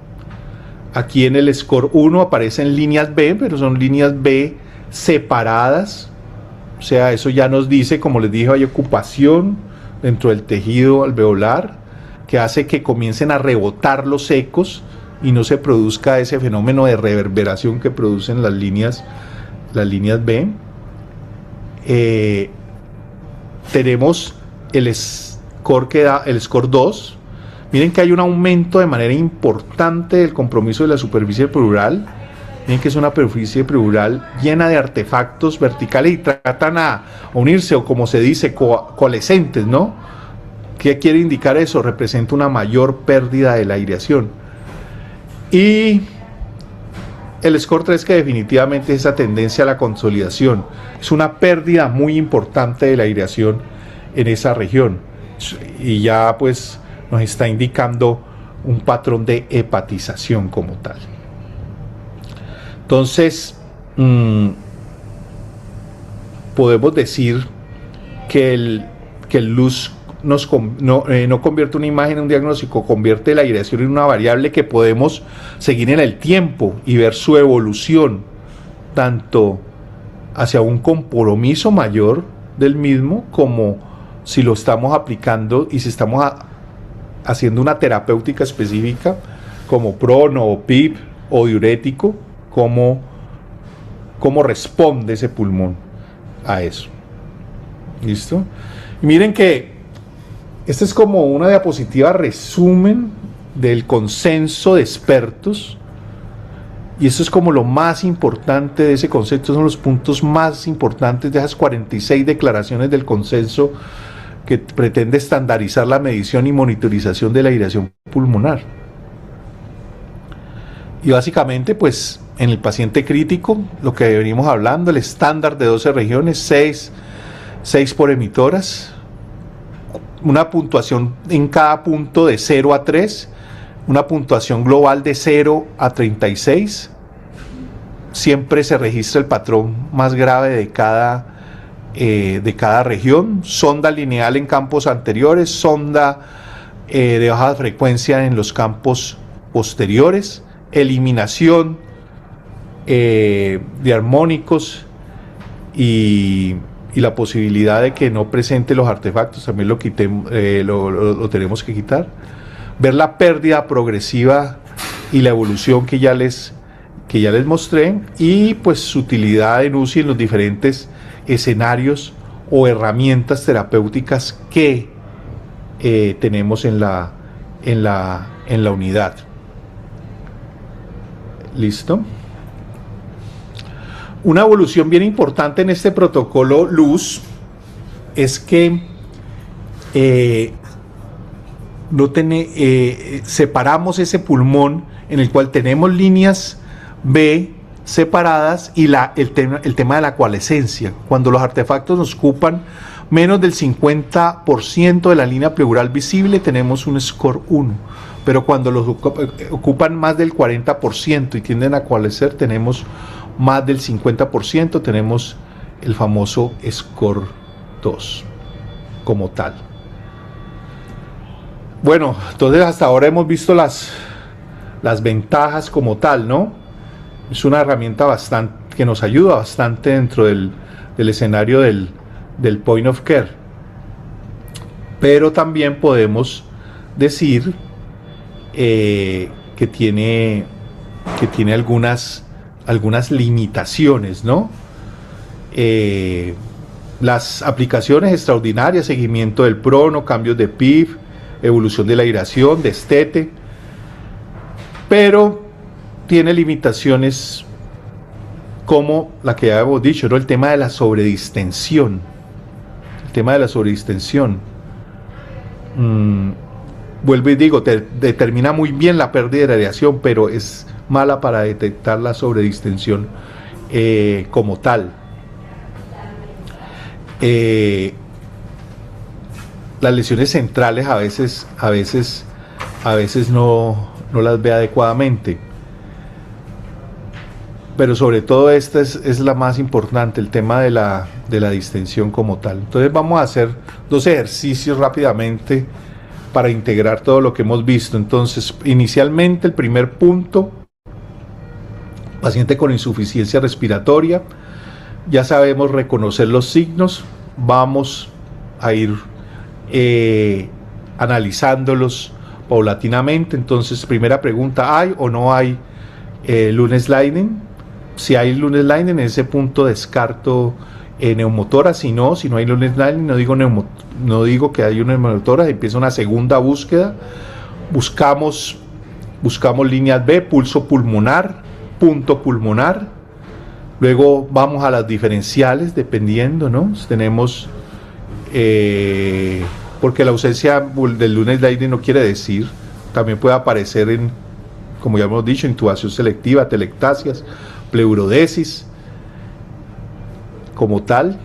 Aquí en el score 1 aparecen líneas B, pero son líneas B separadas. O sea, eso ya nos dice, como les dije, hay ocupación dentro del tejido alveolar que hace que comiencen a rebotar los ecos y no se produzca ese fenómeno de reverberación que producen las líneas B. Tenemos el score 2. Miren que hay un aumento de manera importante del compromiso de la superficie pleural. Miren que es una superficie pleural llena de artefactos verticales y tratan a unirse, o como se dice, coalescentes, ¿no? ¿Qué quiere indicar eso? Representa una mayor pérdida de la aireación. Y el score 3, que definitivamente es esa tendencia a la consolidación. Es una pérdida muy importante de la aireación en esa región. Y ya pues nos está indicando un patrón de hepatización como tal. Entonces, podemos decir que el luz no convierte una imagen en un diagnóstico, convierte la aireación en una variable que podemos seguir en el tiempo y ver su evolución, tanto hacia un compromiso mayor del mismo, como si lo estamos aplicando y si estamos haciendo una terapéutica específica como prono o PIP o diurético, cómo responde ese pulmón a eso. ¿Listo? Y miren que esta es como una diapositiva resumen del consenso de expertos, y eso es como lo más importante de ese concepto, son los puntos más importantes de esas 46 declaraciones del consenso que pretende estandarizar la medición y monitorización de la aireación pulmonar. Y básicamente, pues, en el paciente crítico, lo que venimos hablando, el estándar de 12 regiones, 6 por emitoras, una puntuación en cada punto de 0 a 3, una puntuación global de 0 a 36. Siempre se registra el patrón más grave de cada región. Sonda lineal en campos anteriores, sonda de baja frecuencia en los campos posteriores, eliminación de armónicos y la posibilidad de que no presente los artefactos, también lo tenemos que quitar. Ver la pérdida progresiva y la evolución que ya les mostré, y pues su utilidad en UCI en los diferentes escenarios o herramientas terapéuticas que tenemos en la unidad. ¿Listo? Una evolución bien importante en este protocolo LUZ es que separamos ese pulmón en el cual tenemos líneas B separadas y el tema de la coalescencia. Cuando los artefactos nos ocupan menos del 50% de la línea pleural visible, tenemos un score 1. Pero cuando los ocupan más del 40% y tienden a coalescer, tenemos más del 50%, tenemos el famoso score 2 como tal. Bueno, entonces hasta ahora hemos visto las ventajas como tal, ¿no? Es una herramienta que nos ayuda bastante dentro del escenario del point of care. Pero también podemos decir que tiene algunas limitaciones, ¿no? Las aplicaciones extraordinarias, seguimiento del prono, cambios de PIF, evolución de la aireación, destete, pero tiene limitaciones como la que ya hemos dicho, ¿no? El tema de la sobredistensión. Vuelvo y digo, determina muy bien la pérdida de radiación, pero es mala para detectar la sobredistensión como tal. Las lesiones centrales a veces no las ve adecuadamente, pero sobre todo esta es la más importante, el tema de la distensión como tal. Entonces vamos a hacer 2 ejercicios rápidamente para integrar todo lo que hemos visto. Entonces, inicialmente el primer punto, paciente con insuficiencia respiratoria, ya sabemos reconocer los signos, vamos a ir analizándolos paulatinamente. Entonces, primera pregunta, ¿hay o no hay lung sliding? Si hay lung sliding, en ese punto descarto neumotora. Si no hay lung sliding, no digo que hay una neumotora, empieza una segunda búsqueda. Buscamos líneas B, pulso pulmonar, punto pulmonar. Luego vamos a las diferenciales, dependiendo, ¿no? Tenemos porque la ausencia del lung sliding no quiere decir, también puede aparecer como ya hemos dicho, intubación selectiva, telectasias, pleurodesis como tal.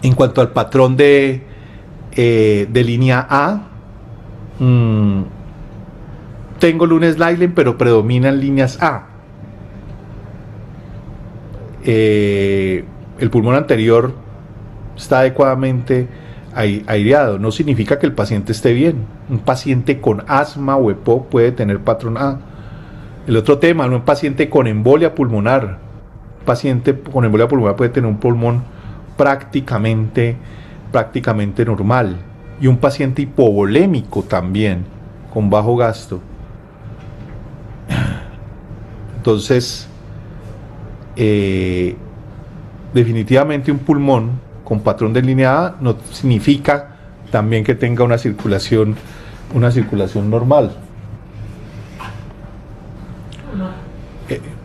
En cuanto al patrón de línea A, tengo lung sliding, pero predominan líneas A. El pulmón anterior está adecuadamente aireado. No significa que el paciente esté bien. Un paciente con asma o EPOC puede tener patrón A. El otro tema, un paciente con embolia pulmonar. Un paciente con embolia pulmonar puede tener un pulmón prácticamente normal. y un paciente hipovolémico también, con bajo gasto. Entonces, definitivamente un pulmón con patrón de línea A no significa también que tenga una circulación normal.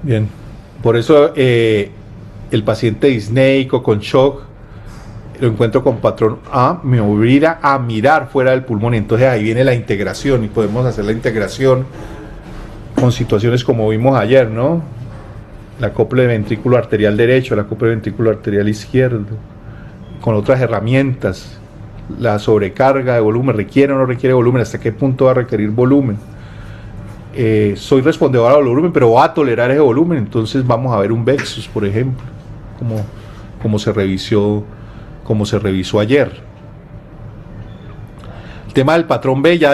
Bien, por eso el paciente disneico con shock lo encuentro con patrón A, me obliga a mirar fuera del pulmón, y entonces ahí viene la integración, y podemos hacer la integración con situaciones como vimos ayer, ¿no? La acople de ventrículo arterial derecho, la acople de ventrículo arterial izquierdo, con otras herramientas, la sobrecarga de volumen, requiere o no requiere volumen, hasta qué punto va a requerir volumen. Soy respondedor al volumen, pero va a tolerar ese volumen, entonces vamos a ver un Vexus, por ejemplo, como se revisó ayer. El tema del patrón B, ya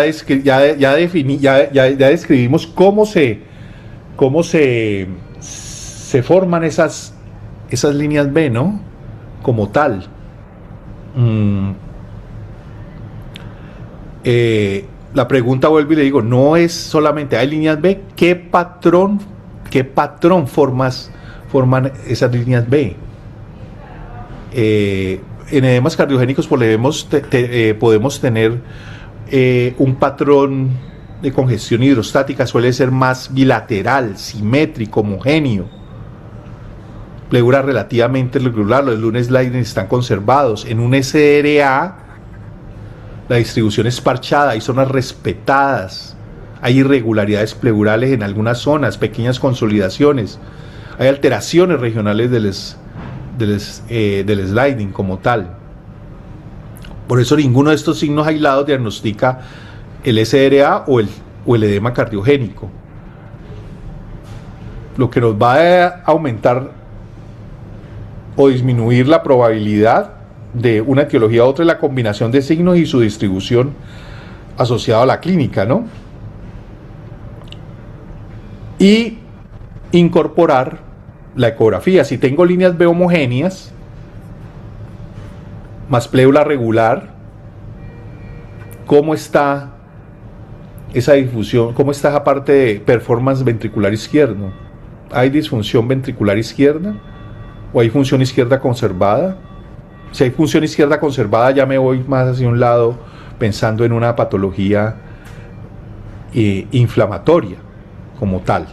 describimos cómo se forman esas líneas B, ¿no? Como tal. La pregunta vuelvo y le digo, no es solamente hay líneas B, ¿qué patrón forman esas líneas B? En edemas cardiogénicos podemos tener un patrón de congestión hidrostática, suele ser más bilateral, simétrico, homogéneo. Pleura relativamente regular, los lunes Leiden están conservados. En un SRA, la distribución es parchada, hay zonas respetadas, hay irregularidades pleurales en algunas zonas, pequeñas consolidaciones, hay alteraciones regionales del sliding como tal. Por eso ninguno de estos signos aislados diagnostica el SRA o el edema cardiogénico. Lo que nos va a aumentar o disminuir la probabilidad de una etiología a otra es la combinación de signos y su distribución asociada a la clínica, ¿no? Y incorporar la ecografía. Si tengo líneas B homogéneas más pleura regular, ¿cómo está esa difusión? ¿Cómo está esa parte de performance ventricular izquierdo? ¿Hay disfunción ventricular izquierda? ¿O hay función izquierda conservada? Si hay función izquierda conservada, ya me voy más hacia un lado pensando en una patología inflamatoria como tal.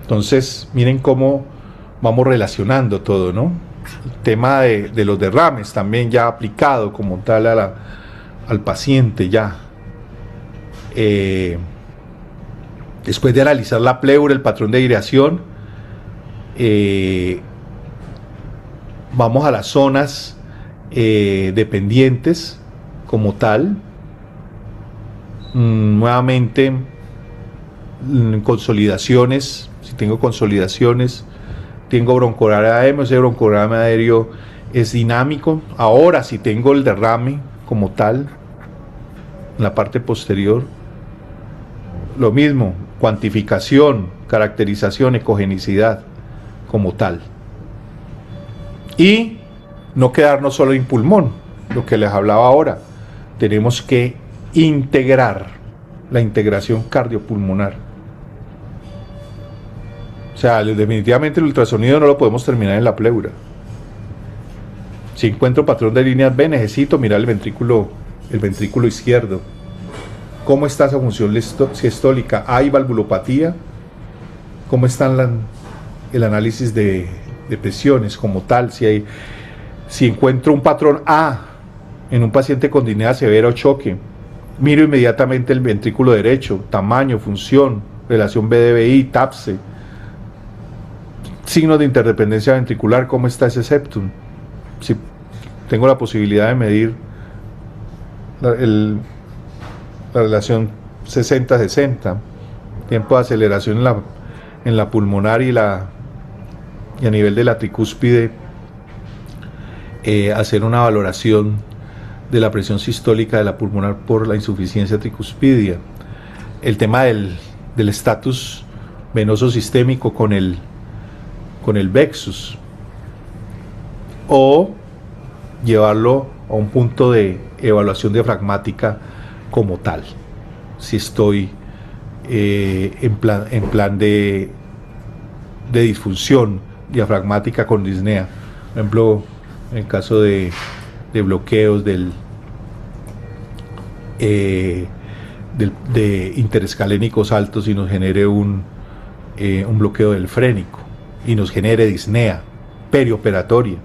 Entonces, miren cómo vamos relacionando todo, ¿no? El tema de los derrames también ya aplicado como tal al paciente ya. Después de analizar la pleura, el patrón de aireación, vamos a las zonas dependientes como tal. Nuevamente, consolidaciones. Si tengo consolidaciones, tengo broncoderrame aéreo, ese broncoderrame aéreo es dinámico. Ahora, si tengo el derrame como tal, en la parte posterior, lo mismo, cuantificación, caracterización, ecogenicidad como tal. Y no quedarnos solo en pulmón, lo que les hablaba ahora. Tenemos que integrar la integración cardiopulmonar. O sea, definitivamente el ultrasonido no lo podemos terminar en la pleura. Si encuentro patrón de líneas B, necesito mirar el ventrículo izquierdo. ¿Cómo está esa función sistólica? ¿Hay valvulopatía? ¿Cómo está el análisis de presiones como tal? Si encuentro un patrón A en un paciente con disnea severa o choque, miro inmediatamente el ventrículo derecho, tamaño, función, relación BDBI, TAPSE, signos de interdependencia ventricular, cómo está ese septum. Si tengo la posibilidad de medir la relación 60-60, tiempo de aceleración en la pulmonar y a nivel de la tricúspide, hacer una valoración de la presión sistólica de la pulmonar por la insuficiencia tricuspidia. El tema del estatus venoso sistémico con el Vexus, o llevarlo a un punto de evaluación diafragmática como tal. Si estoy en plan de disfunción diafragmática con disnea, por ejemplo, en el caso de bloqueos de interescalénicos altos y nos genere un bloqueo del frénico y nos genere disnea perioperatoria.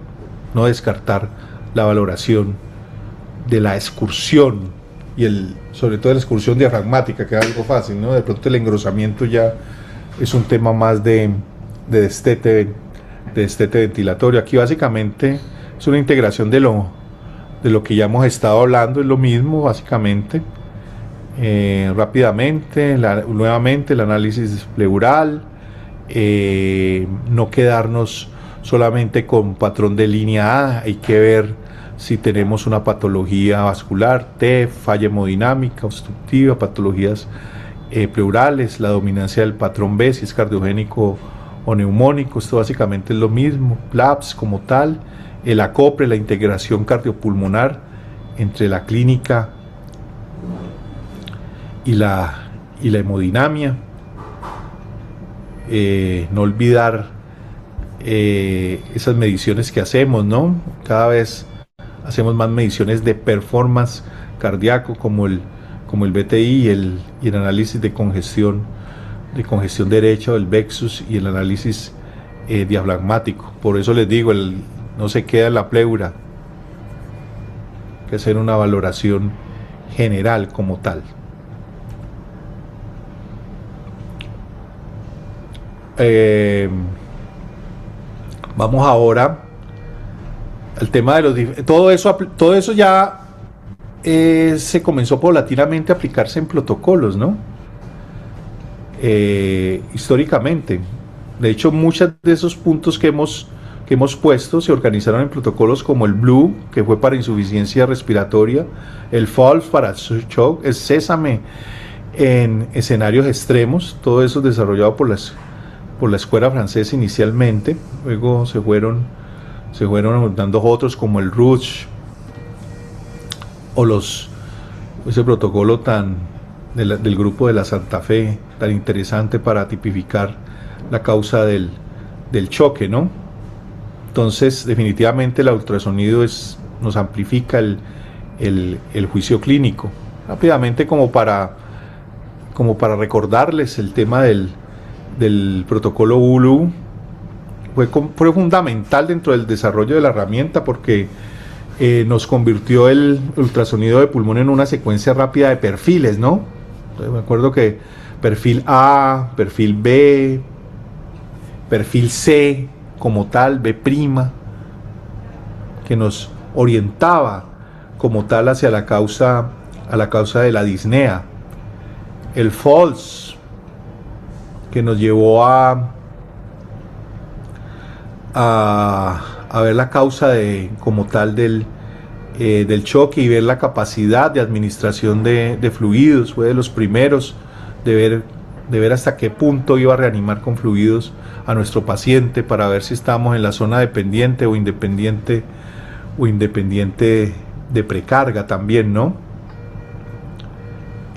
No descartar la valoración de la excursión y sobre todo la excursión diafragmática, que es algo fácil, ¿no? De pronto el engrosamiento ya es un tema más de destete ventilatorio. Aquí básicamente es una integración de lo que ya hemos estado hablando, es lo mismo básicamente. Rápidamente, nuevamente el análisis pleural, no quedarnos solamente con patrón de línea A, hay que ver si tenemos una patología vascular, TEF, falla hemodinámica, obstructiva, patologías pleurales, la dominancia del patrón B, si es cardiogénico o neumónico. Esto básicamente es lo mismo, PLAPS como tal, el acopre, la integración cardiopulmonar entre la clínica y la hemodinamia. No olvidar esas mediciones que hacemos, ¿no? Cada vez hacemos más mediciones de performance cardíaco como el BTI y el análisis de congestión derecha, el Vexus, y el análisis diafragmático. Por eso les digo, no se queda en la pleura, hay que hacer una valoración general como tal. Vamos ahora al tema de todo eso ya se comenzó paulatinamente a aplicarse en protocolos, ¿no? Históricamente. De hecho, muchos de esos puntos que hemos puesto se organizaron en protocolos como el Blue, que fue para insuficiencia respiratoria, el FALS para shock, el Sésame en escenarios extremos, todo eso desarrollado por la escuela francesa inicialmente. Luego se fueron dando otros como el Rouge o ese protocolo del grupo de la Santa Fe, tan interesante para tipificar la causa del choque, ¿no? Entonces, definitivamente el ultrasonido nos amplifica el juicio clínico. Rápidamente, como para recordarles el tema del protocolo ULU, fue fundamental dentro del desarrollo de la herramienta, porque nos convirtió el ultrasonido de pulmón en una secuencia rápida de perfiles, ¿no? Entonces, me acuerdo que perfil A, perfil B, perfil C como tal, B', que nos orientaba como tal hacia la causa de la disnea. El FALS, que nos llevó a ver la causa como tal del choque y ver la capacidad de administración de fluidos. Fue de los primeros de ver hasta qué punto iba a reanimar con fluidos a nuestro paciente, para ver si estábamos en la zona dependiente o independiente de precarga también, ¿no?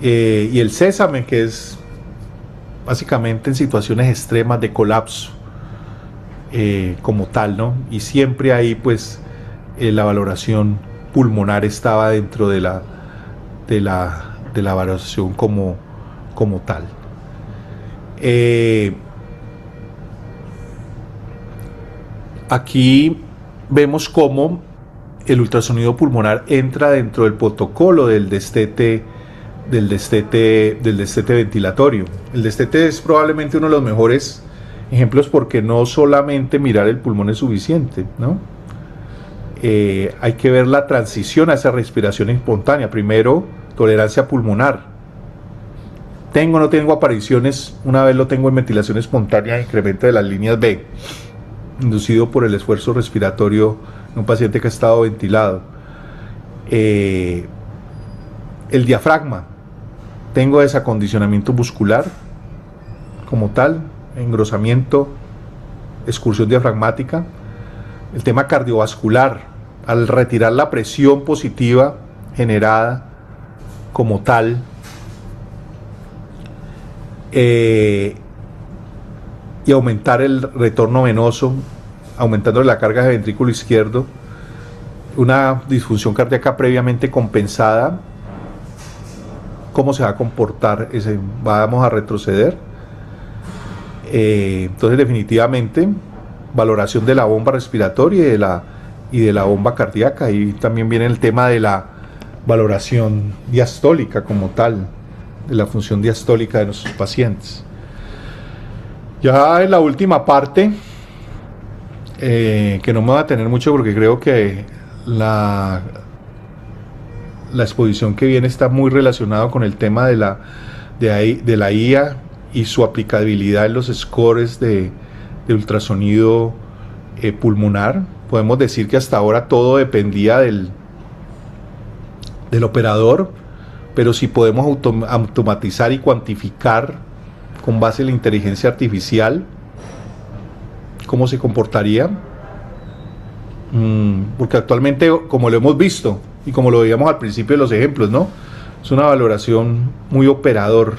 Y el Sésame, que es básicamente en situaciones extremas de colapso como tal, ¿no? Y siempre ahí pues la valoración pulmonar estaba dentro de la valoración como tal. Aquí vemos cómo el ultrasonido pulmonar entra dentro del protocolo del destete ventilatorio. El destete es probablemente uno de los mejores ejemplos, porque no solamente mirar el pulmón es suficiente, ¿no? Hay que ver la transición a esa respiración espontánea. Primero, tolerancia pulmonar. ¿Tengo o no tengo apariciones? Una vez lo tengo en ventilación espontánea, incremento de las líneas B, inducido por el esfuerzo respiratorio en un paciente que ha estado ventilado. El diafragma. Tengo desacondicionamiento muscular como tal, engrosamiento, excursión diafragmática. El tema cardiovascular, al retirar la presión positiva generada como tal, y aumentar el retorno venoso, aumentando la carga de ventrículo izquierdo, una disfunción cardíaca previamente compensada, ¿cómo se va a comportar? ¿Vamos a retroceder? Entonces definitivamente valoración de la bomba respiratoria y de la bomba cardíaca, y también viene el tema de la valoración diastólica como tal, de la función diastólica de nuestros pacientes. Ya en la última parte, que no me va a tener mucho porque creo que la exposición que viene está muy relacionado con el tema de la IA y su aplicabilidad en los scores de ultrasonido pulmonar. Podemos decir que hasta ahora todo dependía del operador, pero si podemos automatizar y cuantificar con base en la inteligencia artificial cómo se comportaría, porque actualmente, como lo hemos visto y como lo veíamos al principio de los ejemplos, ¿no?, es una valoración muy operador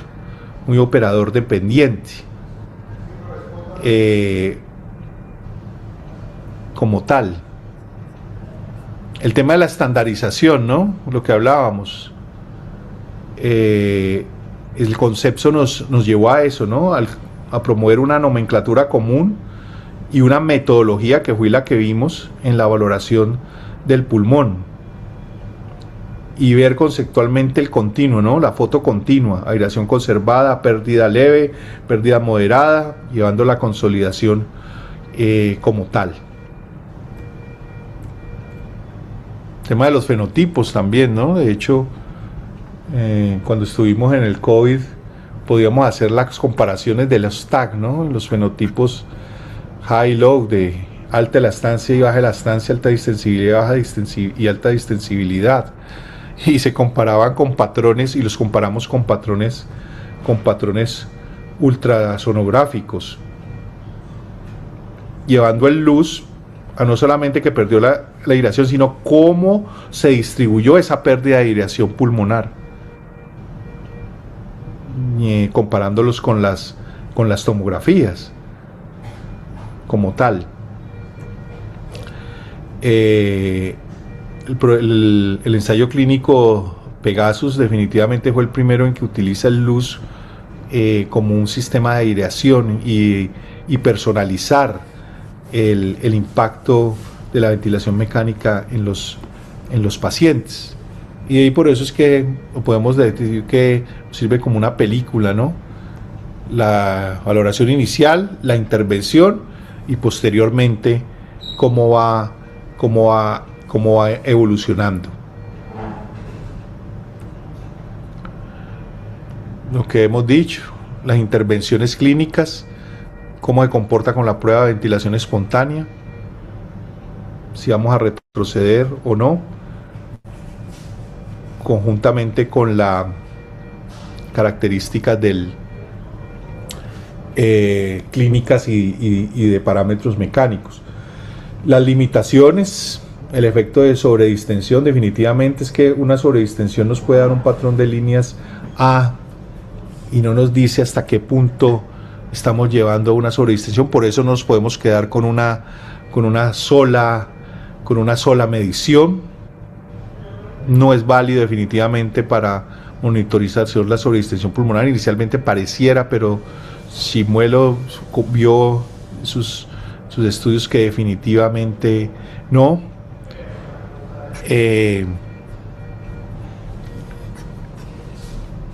dependiente, como tal. El tema de la estandarización, ¿no?, lo que hablábamos, el concepto nos llevó a eso, ¿no?, a promover una nomenclatura común y una metodología que fue la que vimos en la valoración del pulmón, y ver conceptualmente el continuo, ¿no?, la foto continua, aireación conservada, pérdida leve, pérdida moderada, llevando la consolidación como tal. Tema de los fenotipos también, ¿no? De hecho, cuando estuvimos en el COVID podíamos hacer las comparaciones de los TAG, ¿no?, los fenotipos high low, de alta elastancia y baja elastancia, alta distensibilidad, baja y alta distensibilidad, y se comparaban con patrones, y los comparamos con patrones ultrasonográficos, llevando el luz a no solamente que perdió la aireación, sino cómo se distribuyó esa pérdida de aireación pulmonar, comparándolos con las tomografías como tal. El ensayo clínico Pegasus definitivamente fue el primero en que utiliza el luz como un sistema de aireación y personalizar el impacto de la ventilación mecánica en los pacientes. Y ahí por eso es que podemos decir que sirve como una película, ¿no? La valoración inicial, la intervención y posteriormente cómo va evolucionando. Lo que hemos dicho, las intervenciones clínicas, cómo se comporta con la prueba de ventilación espontánea, si vamos a retroceder o no, conjuntamente con la características clínicas y de parámetros mecánicos. Las limitaciones, el efecto de sobredistensión, definitivamente es que una sobredistensión nos puede dar un patrón de líneas A y no nos dice hasta qué punto estamos llevando a una sobredistensión. Por eso nos podemos quedar con una sola medición. No es válido definitivamente para monitorizar la sobredistensión pulmonar. Inicialmente pareciera, pero Simuelo vio sus estudios que definitivamente no.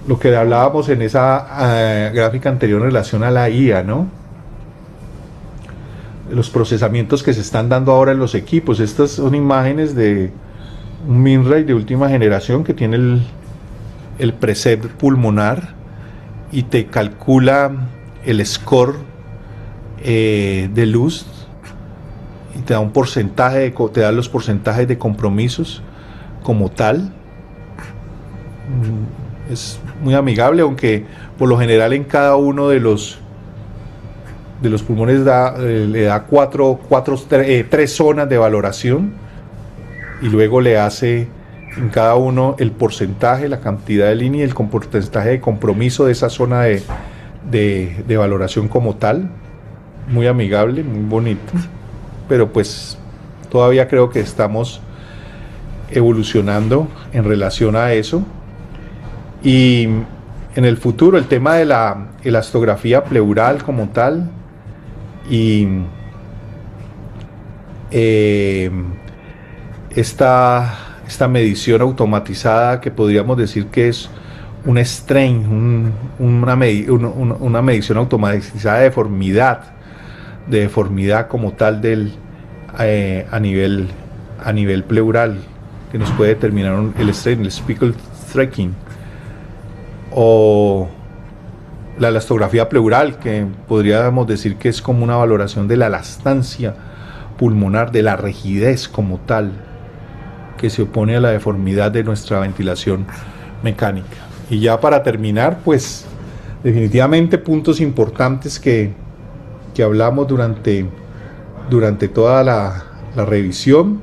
Lo que hablábamos en esa gráfica anterior en relación a la IA, ¿no?, los procesamientos que se están dando ahora en los equipos. Estas son imágenes de un MinRay de última generación que tiene el preset pulmonar y te calcula el score de luz y te da un porcentaje, te da los porcentajes de compromisos como tal. Es muy amigable, aunque por lo general en cada uno de los pulmones le da tres zonas de valoración. y luego le hace en cada uno el porcentaje, la cantidad de línea y el porcentaje de compromiso de esa zona de valoración como tal. Muy amigable, muy bonito, pero pues todavía creo que estamos evolucionando en relación a eso. Y en el futuro el tema de la elastografía pleural como tal y esta medición automatizada que podríamos decir que es un strain, una medición automatizada de deformidad como tal a nivel pleural, que nos puede determinar el strain, el speckle tracking, o la elastografía pleural, que podríamos decir que es como una valoración de la elastancia pulmonar, de la rigidez como tal, que se opone a la deformidad de nuestra ventilación mecánica. Y ya para terminar, pues definitivamente puntos importantes que hablamos durante toda la revisión.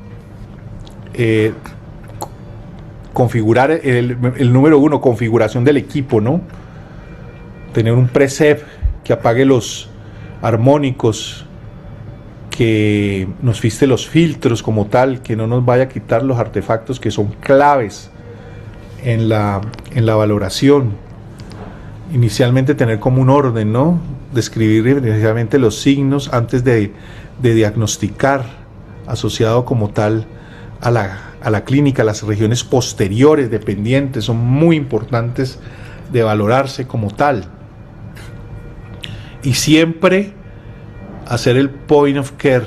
Configurar el número 1, configuración del equipo, ¿no? Tener un preset que apague los armónicos, que nos fiste los filtros como tal, que no nos vaya a quitar los artefactos que son claves en la valoración. Inicialmente tener como un orden, ¿no? Describir inicialmente los signos antes de diagnosticar, asociado como tal a la clínica. Las regiones posteriores dependientes son muy importantes de valorarse como tal. Y siempre hacer el point of care,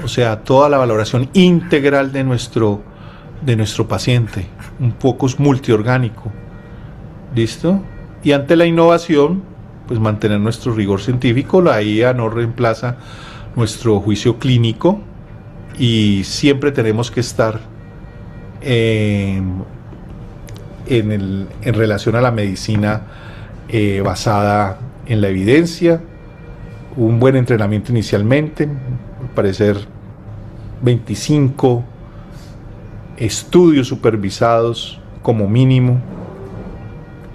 o sea, toda la valoración integral de nuestro paciente, un focus multiorgánico. ¿Listo? Y ante la innovación, pues mantener nuestro rigor científico. La IA no reemplaza nuestro juicio clínico y siempre tenemos que estar en relación a la medicina basada en la evidencia. Un buen entrenamiento inicialmente, al parecer 25 estudios supervisados como mínimo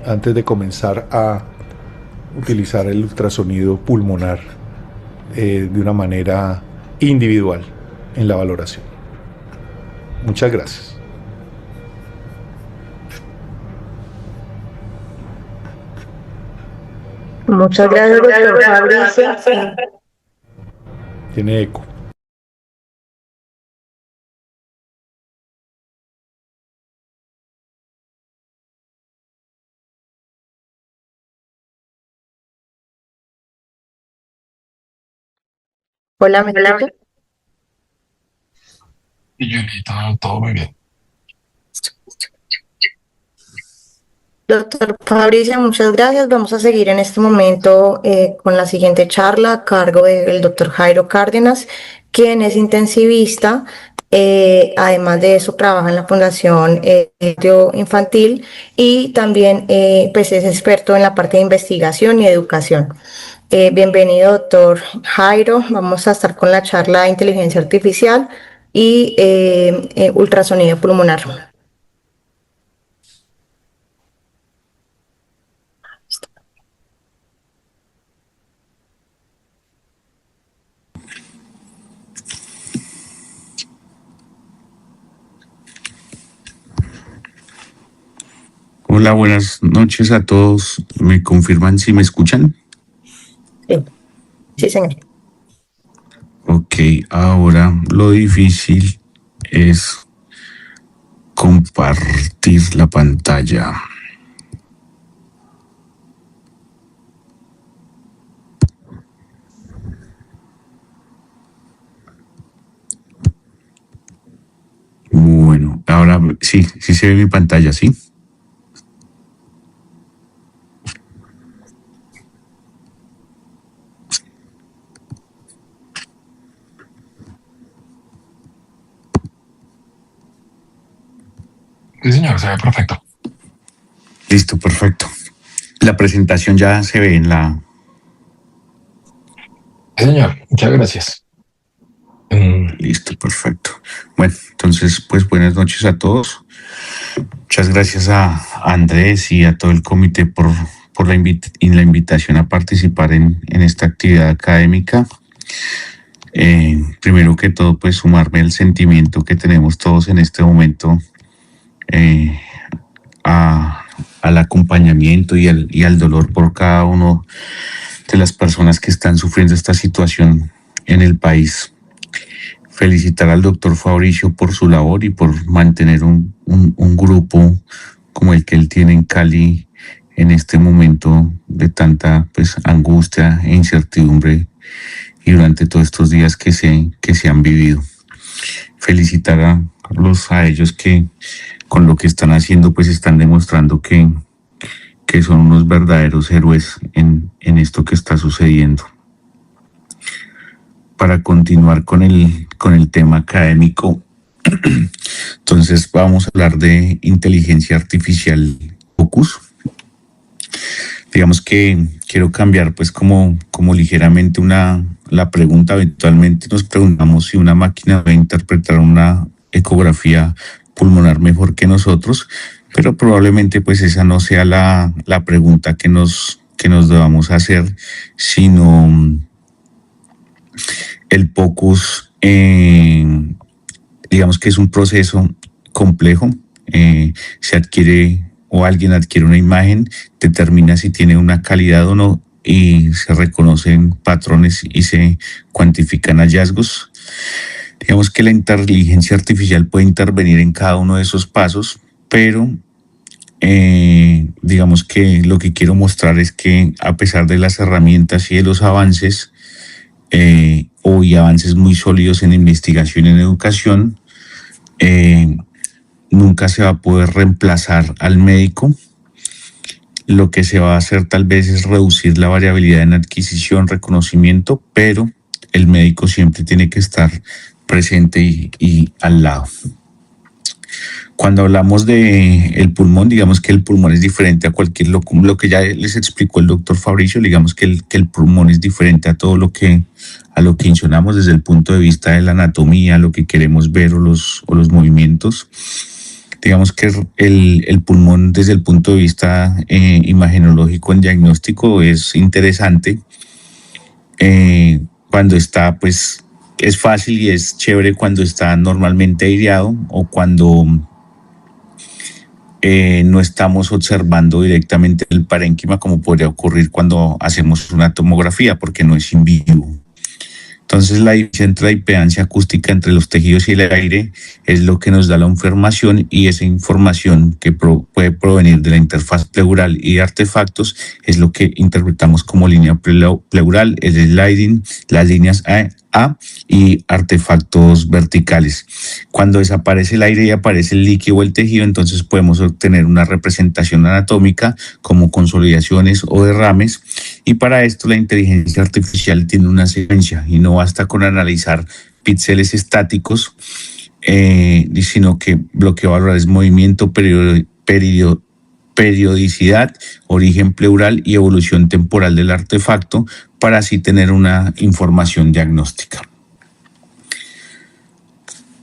antes de comenzar a utilizar el ultrasonido pulmonar de una manera individual en la valoración. Muchas gracias. Muchas gracias, doctor Fabricio. Tiene eco. Hola, ¿me escucha? Y yo, todo muy bien. Doctor Fabricio, muchas gracias. Vamos a seguir en este momento con la siguiente charla a cargo del doctor Jairo Cárdenas, quien es intensivista. Además de eso, trabaja en la Fundación Infantil y también pues es experto en la parte de investigación y educación. Bienvenido, doctor Jairo. Vamos a estar con la charla de inteligencia artificial y ultrasonido pulmonar. Hola, buenas noches a todos. ¿Me confirman si me escuchan? Sí, sí, señor. Ok, ahora lo difícil es compartir la pantalla. Bueno, ahora sí se ve mi pantalla, ¿sí? Sí, señor, se ve perfecto. Listo, perfecto. La presentación ya se ve en la... Sí, señor, muchas gracias. Listo, perfecto. Bueno, entonces, pues buenas noches a todos. Muchas gracias a Andrés y a todo el comité por la invitación a participar en esta actividad académica. Primero que todo, pues sumarme al sentimiento que tenemos todos en este momento al acompañamiento y al dolor por cada uno de las personas que están sufriendo esta situación en el país. Felicitar al doctor Fabricio por su labor y por mantener un grupo como el que él tiene en Cali en este momento de tanta pues angustia e incertidumbre y durante todos estos días que se han vivido. Felicitar a ellos que con lo que están haciendo pues están demostrando que son unos verdaderos héroes en esto que está sucediendo. Para continuar con el tema académico, entonces vamos a hablar de inteligencia artificial POCUS. Digamos que quiero cambiar pues como ligeramente la pregunta. Eventualmente nos preguntamos si una máquina va a interpretar una ecografía pulmonar mejor que nosotros, pero probablemente pues esa no sea la pregunta que nos debamos hacer, sino el POCUS, digamos que es un proceso complejo. Se adquiere o alguien adquiere una imagen, determina si tiene una calidad o no y se reconocen patrones y se cuantifican hallazgos. Digamos que la inteligencia artificial puede intervenir en cada uno de esos pasos, pero digamos que lo que quiero mostrar es que a pesar de las herramientas y de los avances, hoy avances muy sólidos en investigación y en educación, nunca se va a poder reemplazar al médico. Lo que se va a hacer tal vez es reducir la variabilidad en adquisición, reconocimiento, pero el médico siempre tiene que estar presente y al lado. Cuando hablamos de el pulmón, digamos que el pulmón es diferente a cualquier lo que ya les explicó el doctor Fabricio. Digamos que el pulmón es diferente a todo lo que mencionamos desde el punto de vista de la anatomía, lo que queremos ver o los movimientos. Digamos que el pulmón desde el punto de vista imagenológico en diagnóstico es interesante. Cuando está, pues es fácil y es chévere cuando está normalmente aireado o cuando no estamos observando directamente el parénquima, como podría ocurrir cuando hacemos una tomografía, porque no es in vivo. Entonces la diferencia entre la impedancia acústica entre los tejidos y el aire es lo que nos da la información, y esa información que puede provenir de la interfaz pleural y de artefactos es lo que interpretamos como línea pleural, el sliding, las líneas A y artefactos verticales. Cuando desaparece el aire y aparece el líquido o el tejido, entonces podemos obtener una representación anatómica como consolidaciones o derrames, y para esto la inteligencia artificial tiene una secuencia y no basta con analizar píxeles estáticos, sino que lo que va a valorar es movimiento, periodicidad, origen pleural y evolución temporal del artefacto, para así tener una información diagnóstica.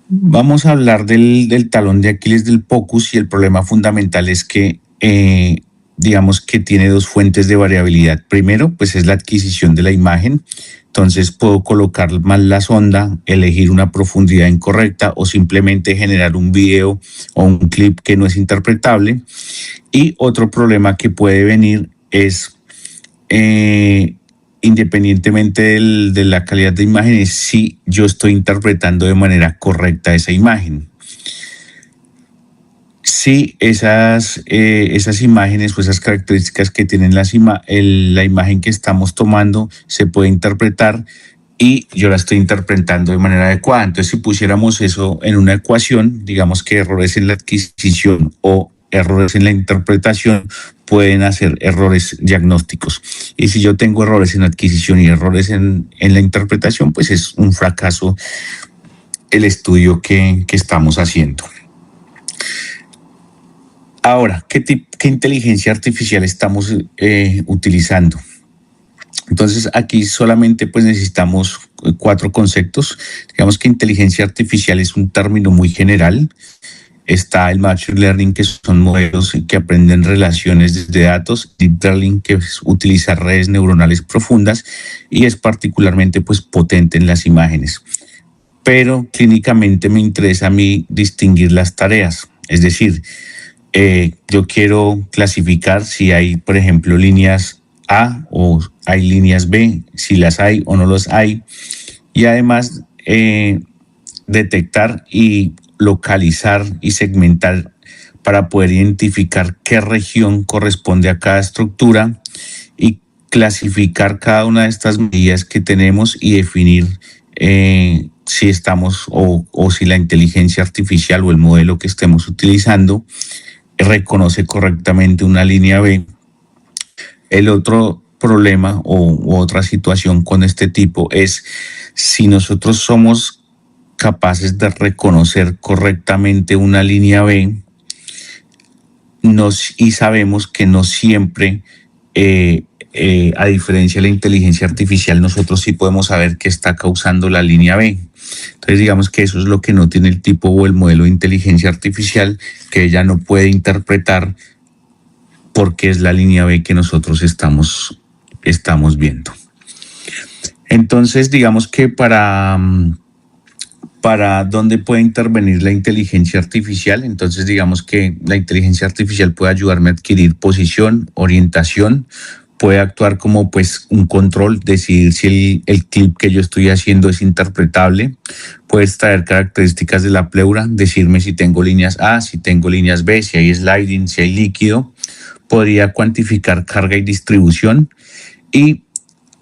Vamos a hablar del talón de Aquiles del POCUS, y el problema fundamental es que digamos que tiene dos fuentes de variabilidad. Primero, pues es la adquisición de la imagen. Entonces puedo colocar mal la sonda, elegir una profundidad incorrecta o simplemente generar un video o un clip que no es interpretable. Y otro problema que puede venir es, independientemente de la calidad de imágenes, si yo estoy interpretando de manera correcta esa imagen. Si esas imágenes o esas características que tienen la imagen que estamos tomando se puede interpretar y yo la estoy interpretando de manera adecuada. Entonces, si pusiéramos eso en una ecuación, digamos que errores en la adquisición o errores en la interpretación pueden hacer errores diagnósticos. Y si yo tengo errores en la adquisición y errores en la interpretación, pues es un fracaso el estudio que estamos haciendo. Ahora, ¿qué inteligencia artificial estamos utilizando? Entonces aquí solamente pues necesitamos 4 conceptos. Digamos que inteligencia artificial es un término muy general. Está el Machine Learning, que son modelos que aprenden relaciones de datos, Deep Learning, que es utilizar redes neuronales profundas y es particularmente pues, potente en las imágenes. Pero clínicamente me interesa a mí distinguir las tareas, es decir, yo quiero clasificar si hay, por ejemplo, líneas A o hay líneas B, si las hay o no las hay, y además detectar y localizar y segmentar para poder identificar qué región corresponde a cada estructura y clasificar cada una de estas medidas que tenemos y definir si estamos o si la inteligencia artificial o el modelo que estemos utilizando reconoce correctamente una línea B. El otro problema o otra situación con este tipo es si nosotros somos capaces de reconocer correctamente una línea B y sabemos que no siempre, a diferencia de la inteligencia artificial, nosotros sí podemos saber qué está causando la línea B. Entonces digamos que eso es lo que no tiene el tipo o el modelo de inteligencia artificial, que ella no puede interpretar porque es la línea B que nosotros estamos viendo. Entonces digamos que para dónde puede intervenir la inteligencia artificial, entonces digamos que la inteligencia artificial puede ayudarme a adquirir posición, orientación, puede actuar como pues un control, decidir si el clip que yo estoy haciendo es interpretable, puede extraer características de la pleura, decirme si tengo líneas A, si tengo líneas B, si hay sliding, si hay líquido, podría cuantificar carga y distribución y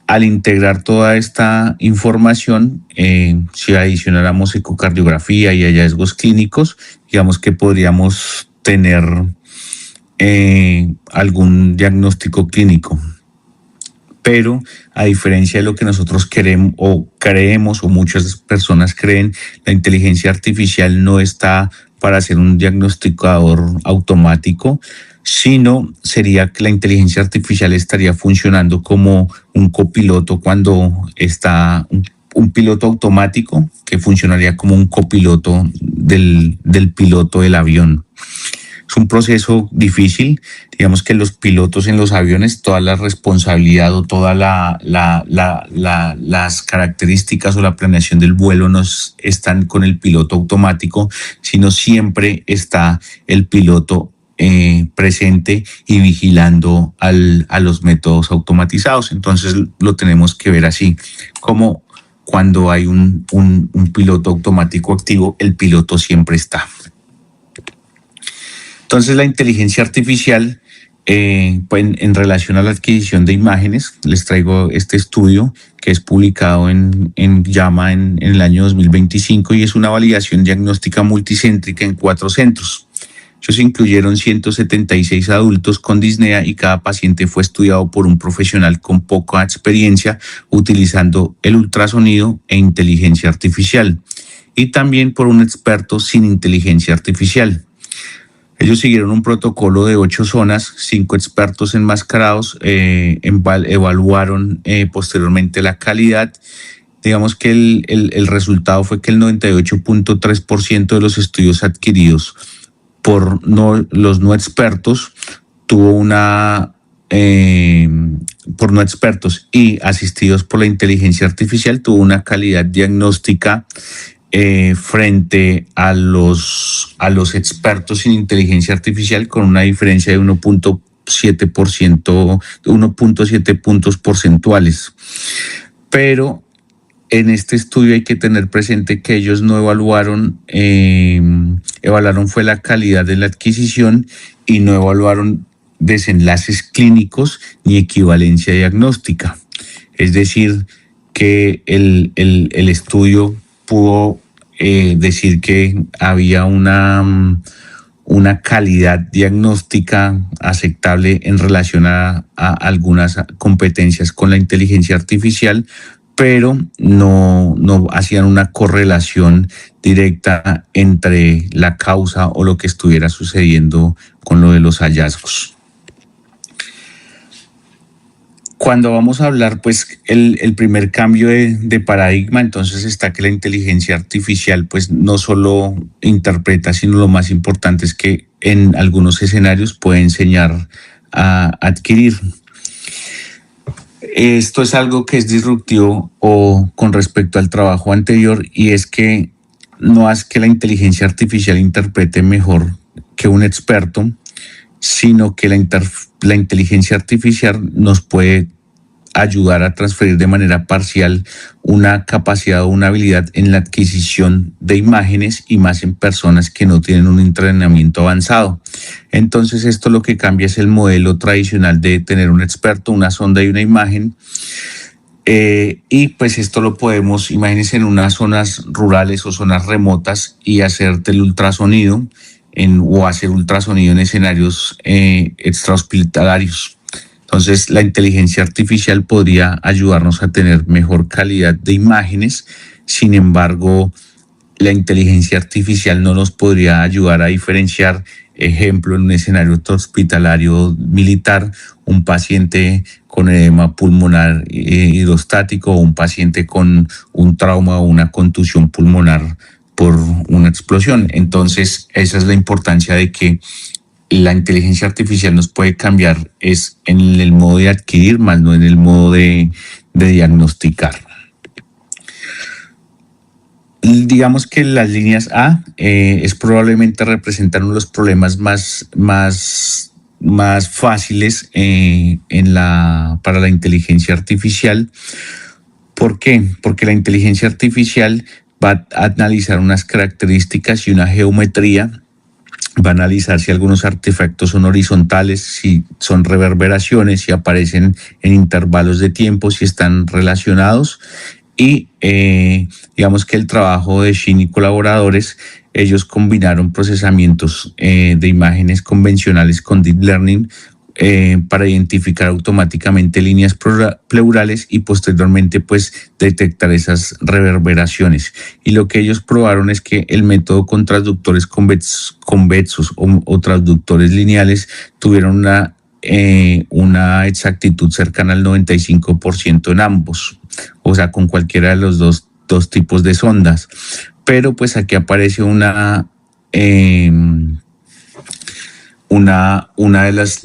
al integrar toda esta información, si adicionáramos ecocardiografía y hallazgos clínicos, digamos que podríamos tener algún diagnóstico clínico. Pero a diferencia de lo que nosotros queremos o muchas personas creen, la inteligencia artificial no está para ser un diagnosticador automático, sino sería que la inteligencia artificial estaría funcionando como un copiloto cuando está un piloto automático que funcionaría como un copiloto del piloto del avión. Es un proceso difícil, digamos que los pilotos en los aviones, toda la responsabilidad o todas las características o la planeación del vuelo no están con el piloto automático, sino siempre está el piloto presente y vigilando a los métodos automatizados. Entonces lo tenemos que ver así, como cuando hay un piloto automático activo, el piloto siempre está. Entonces la inteligencia artificial, pues en relación a la adquisición de imágenes, les traigo este estudio que es publicado en JAMA en el año 2025 y es una validación diagnóstica multicéntrica en 4 centros. Ellos incluyeron 176 adultos con disnea y cada paciente fue estudiado por un profesional con poca experiencia utilizando el ultrasonido e inteligencia artificial y también por un experto sin inteligencia artificial. Ellos siguieron un protocolo de 8 zonas, 5 expertos enmascarados, evaluaron posteriormente la calidad. Digamos que el resultado fue que el 98.3% de los estudios adquiridos por los no expertos por no expertos y asistidos por la inteligencia artificial tuvo una calidad diagnóstica frente a los expertos en inteligencia artificial con una diferencia de 1.7 puntos porcentuales. Pero en este estudio hay que tener presente que ellos no evaluaron fue la calidad de la adquisición y no evaluaron desenlaces clínicos ni equivalencia diagnóstica. Es decir, que el estudio pudo decir que había una calidad diagnóstica aceptable en relación a algunas competencias con la inteligencia artificial, pero no hacían una correlación directa entre la causa o lo que estuviera sucediendo con lo de los hallazgos. Cuando vamos a hablar, pues el primer cambio de paradigma, entonces está que la inteligencia artificial pues no solo interpreta, sino lo más importante es que en algunos escenarios puede enseñar a adquirir. Esto es algo que es disruptivo o con respecto al trabajo anterior, y es que no es que la inteligencia artificial interprete mejor que un experto, sino que la inteligencia artificial nos puede ayudar a transferir de manera parcial una capacidad o una habilidad en la adquisición de imágenes, y más en personas que no tienen un entrenamiento avanzado. Entonces esto lo que cambia es el modelo tradicional de tener un experto, una sonda y una imagen. Y pues esto lo podemos, imagínense, en unas zonas rurales o zonas remotas y hacer ultrasonido o hacer ultrasonido en escenarios extrahospitalarios. Entonces, la inteligencia artificial podría ayudarnos a tener mejor calidad de imágenes. Sin embargo, la inteligencia artificial no nos podría ayudar a diferenciar, ejemplo, en un escenario hospitalario militar, un paciente con edema pulmonar hidrostático o un paciente con un trauma o una contusión pulmonar por una explosión. Entonces, esa es la importancia de que la inteligencia artificial nos puede cambiar es en el modo de adquirir, más no en el modo de diagnosticar. Digamos que las líneas A es probablemente representan uno de los problemas más fáciles para la inteligencia artificial. ¿Por qué? Porque la inteligencia artificial va a analizar unas características y una geometría. Va a analizar si algunos artefactos son horizontales, si son reverberaciones, si aparecen en intervalos de tiempo, si están relacionados. Y digamos que el trabajo de Shin y colaboradores, ellos combinaron procesamientos de imágenes convencionales con Deep Learning para identificar automáticamente líneas pleurales y posteriormente pues detectar esas reverberaciones. Y lo que ellos probaron es que el método con transductores convexos o transductores lineales tuvieron una exactitud cercana al 95% en ambos, o sea, con cualquiera de los dos tipos de sondas. Pero pues aquí aparece una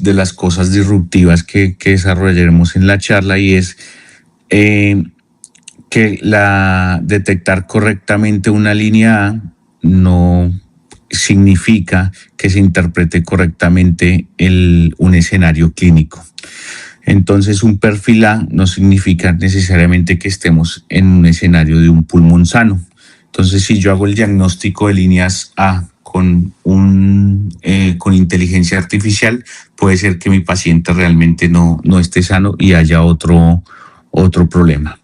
de las cosas disruptivas que desarrollaremos en la charla, y es que detectar correctamente una línea A no significa que se interprete correctamente un escenario clínico. Entonces, un perfil A no significa necesariamente que estemos en un escenario de un pulmón sano. Entonces, si yo hago el diagnóstico de líneas A con inteligencia artificial, puede ser que mi paciente realmente no esté sano y haya otro problema.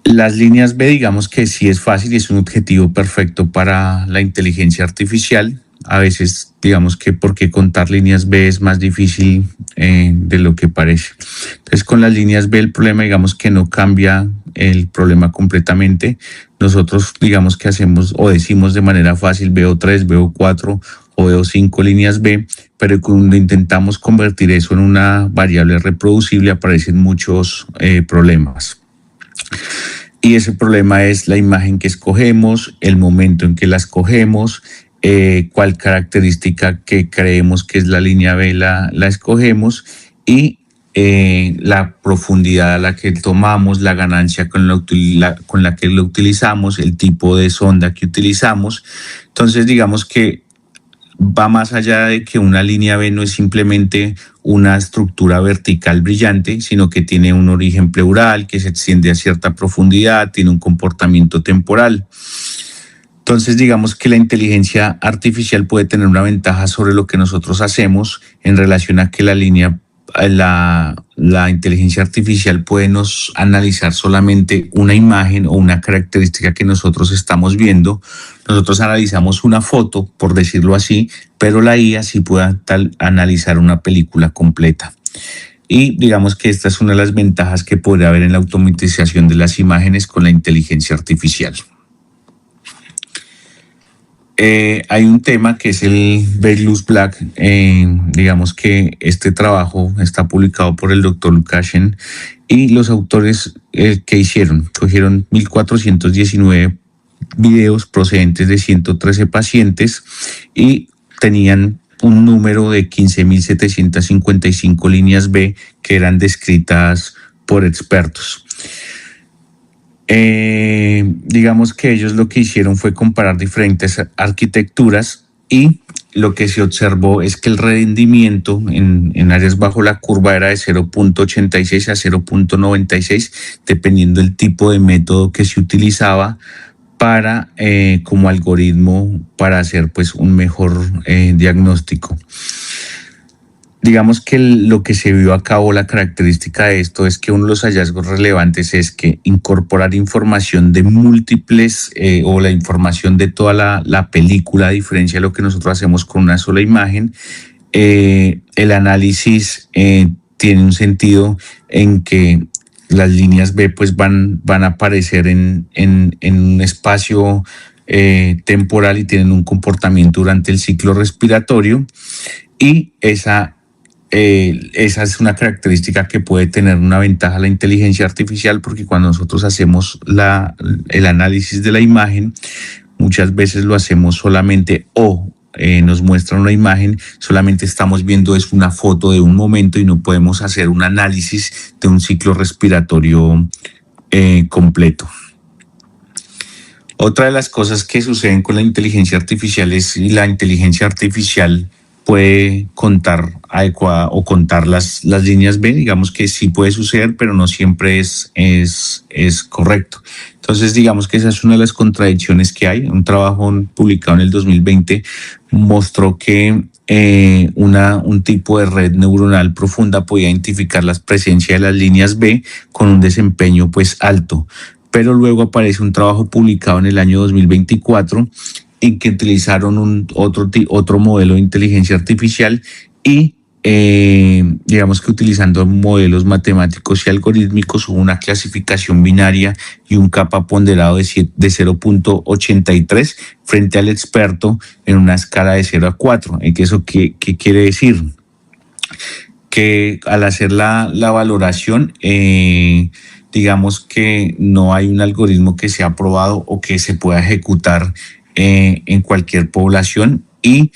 Las líneas B, digamos que sí es fácil y es un objetivo perfecto para la inteligencia artificial. A veces, digamos que porque contar líneas B es más difícil de lo que parece. Entonces, con las líneas B el problema, digamos que no cambia el problema completamente. Nosotros, digamos que hacemos o decimos de manera fácil, veo 3, veo 4 o veo 5 líneas B, pero cuando intentamos convertir eso en una variable reproducible aparecen muchos problemas. Y ese problema es la imagen que escogemos, el momento en que la escogemos, cuál característica que creemos que es la línea B la escogemos, y la profundidad a la que tomamos, la ganancia con la que lo utilizamos, el tipo de sonda que utilizamos. Entonces, digamos que va más allá de que una línea B no es simplemente una estructura vertical brillante, sino que tiene un origen pleural que se extiende a cierta profundidad, tiene un comportamiento temporal. Entonces, digamos que la inteligencia artificial puede tener una ventaja sobre lo que nosotros hacemos en relación a que la inteligencia artificial puede nos analizar solamente una imagen o una característica que nosotros estamos viendo. Nosotros analizamos una foto, por decirlo así, pero la IA sí puede analizar una película completa. Y digamos que esta es una de las ventajas que puede haber en la automatización de las imágenes con la inteligencia artificial. Hay un tema que es el Bayless Black. Digamos que este trabajo está publicado por el doctor Lukashen y los autores que hicieron, cogieron 1419 videos procedentes de 113 pacientes y tenían un número de 15.755 líneas B que eran descritas por expertos. Digamos que ellos lo que hicieron fue comparar diferentes arquitecturas y lo que se observó es que el rendimiento en áreas bajo la curva era de 0.86 a 0.96, dependiendo del tipo de método que se utilizaba para como algoritmo para hacer pues un mejor diagnóstico. Digamos que lo que se vio a cabo, la característica de esto es que uno de los hallazgos relevantes es que incorporar información de múltiples o la información de toda la película, a diferencia de lo que nosotros hacemos con una sola imagen, el análisis tiene un sentido en que las líneas B pues van a aparecer en un espacio temporal y tienen un comportamiento durante el ciclo respiratorio, y esa es una característica que puede tener una ventaja la inteligencia artificial, porque cuando nosotros hacemos el análisis de la imagen, muchas veces lo hacemos solamente nos muestra una imagen, solamente estamos viendo es una foto de un momento y no podemos hacer un análisis de un ciclo respiratorio completo. Otra de las cosas que suceden con la inteligencia artificial es si la inteligencia artificial puede contar adecuada o contar las líneas B. Digamos que sí puede suceder, pero no siempre es correcto. Entonces, digamos que esa es una de las contradicciones que hay. Un trabajo publicado en el 2020 mostró que un tipo de red neuronal profunda podía identificar la presencia de las líneas B con un desempeño pues alto. Pero luego aparece un trabajo publicado en el año 2024 en que utilizaron otro modelo de inteligencia artificial y digamos que utilizando modelos matemáticos y algorítmicos hubo una clasificación binaria y un kappa ponderado de 0.83 frente al experto en una escala de 0 a 4. ¿Eso qué quiere decir? Que al hacer la valoración, digamos que no hay un algoritmo que sea aprobado o que se pueda ejecutar en cualquier población, y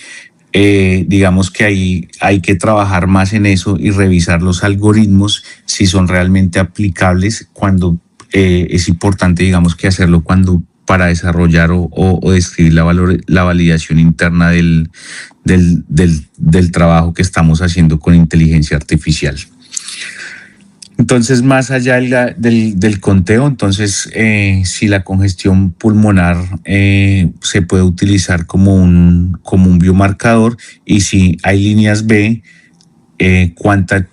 digamos que hay que trabajar más en eso y revisar los algoritmos si son realmente aplicables, cuando es importante, digamos, que hacerlo para desarrollar o describir la validación interna del trabajo que estamos haciendo con inteligencia artificial. Entonces, más allá del conteo, entonces, si la congestión pulmonar se puede utilizar como un biomarcador, y si hay líneas B, cuánta,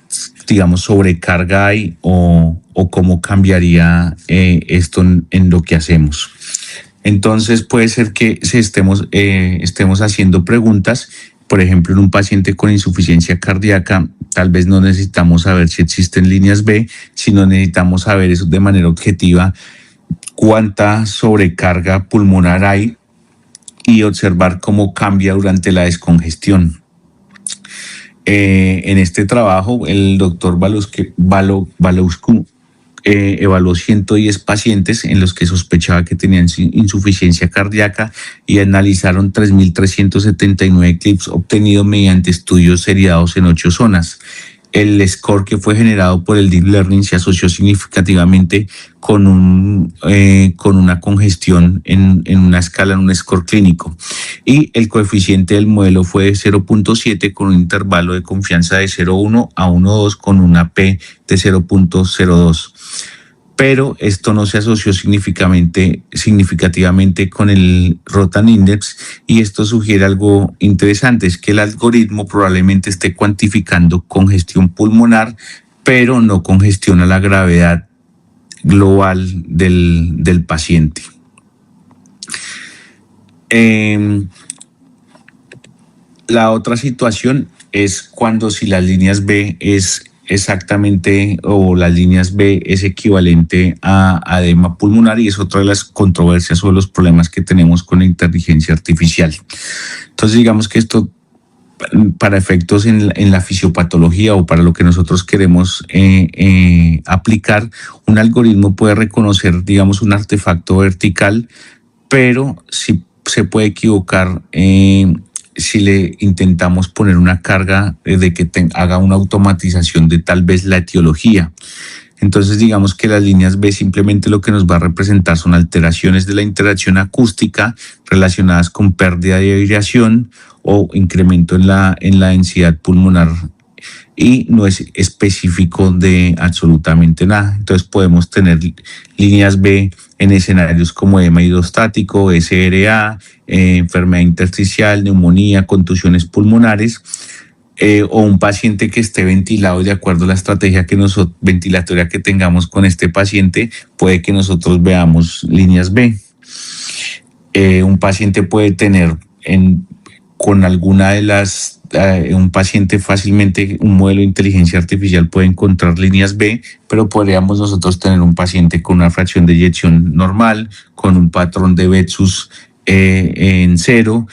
digamos, sobrecarga hay o cómo cambiaría esto en lo que hacemos. Entonces, puede ser que estemos haciendo preguntas. Por ejemplo, en un paciente con insuficiencia cardíaca, tal vez no necesitamos saber si existen líneas B, sino necesitamos saber eso de manera objetiva, cuánta sobrecarga pulmonar hay, y observar cómo cambia durante la descongestión. En este trabajo, el doctor Baloscu evaluó 110 pacientes en los que sospechaba que tenían insuficiencia cardíaca, y analizaron 3.379 clips obtenidos mediante estudios seriados en 8 zonas. El score que fue generado por el Deep Learning se asoció significativamente con una congestión en una escala, en un score clínico. Y el coeficiente del modelo fue de 0.7 con un intervalo de confianza de 0.1 a 1.2 con una P de 0.02. Pero esto no se asoció significativamente con el Rotan Index, y esto sugiere algo interesante, es que el algoritmo probablemente esté cuantificando congestión pulmonar, pero no congestión a la gravedad global del paciente. La otra situación es cuando si las líneas B exactamente, o las líneas B es equivalente a edema pulmonar, y es otra de las controversias o los problemas que tenemos con la inteligencia artificial. Entonces, digamos que esto, para efectos en la fisiopatología o para lo que nosotros queremos aplicar, un algoritmo puede reconocer, digamos, un artefacto vertical, pero si se puede equivocar si le intentamos poner una carga de que haga una automatización de tal vez la etiología. Entonces, digamos que las líneas B simplemente lo que nos va a representar son alteraciones de la interacción acústica relacionadas con pérdida de aireación o incremento en la densidad pulmonar, y no es específico de absolutamente nada. Entonces podemos tener líneas B en escenarios como edema hidrostático, SRA, enfermedad intersticial, neumonía, contusiones pulmonares, o un paciente que esté ventilado. De acuerdo a la estrategia ventilatoria que tengamos con este paciente, puede que nosotros veamos líneas B. Un paciente puede tener con alguna de las un paciente fácilmente, un modelo de inteligencia artificial puede encontrar líneas B, pero podríamos nosotros tener un paciente con una fracción de eyección normal, con un patrón de Betsus en 0,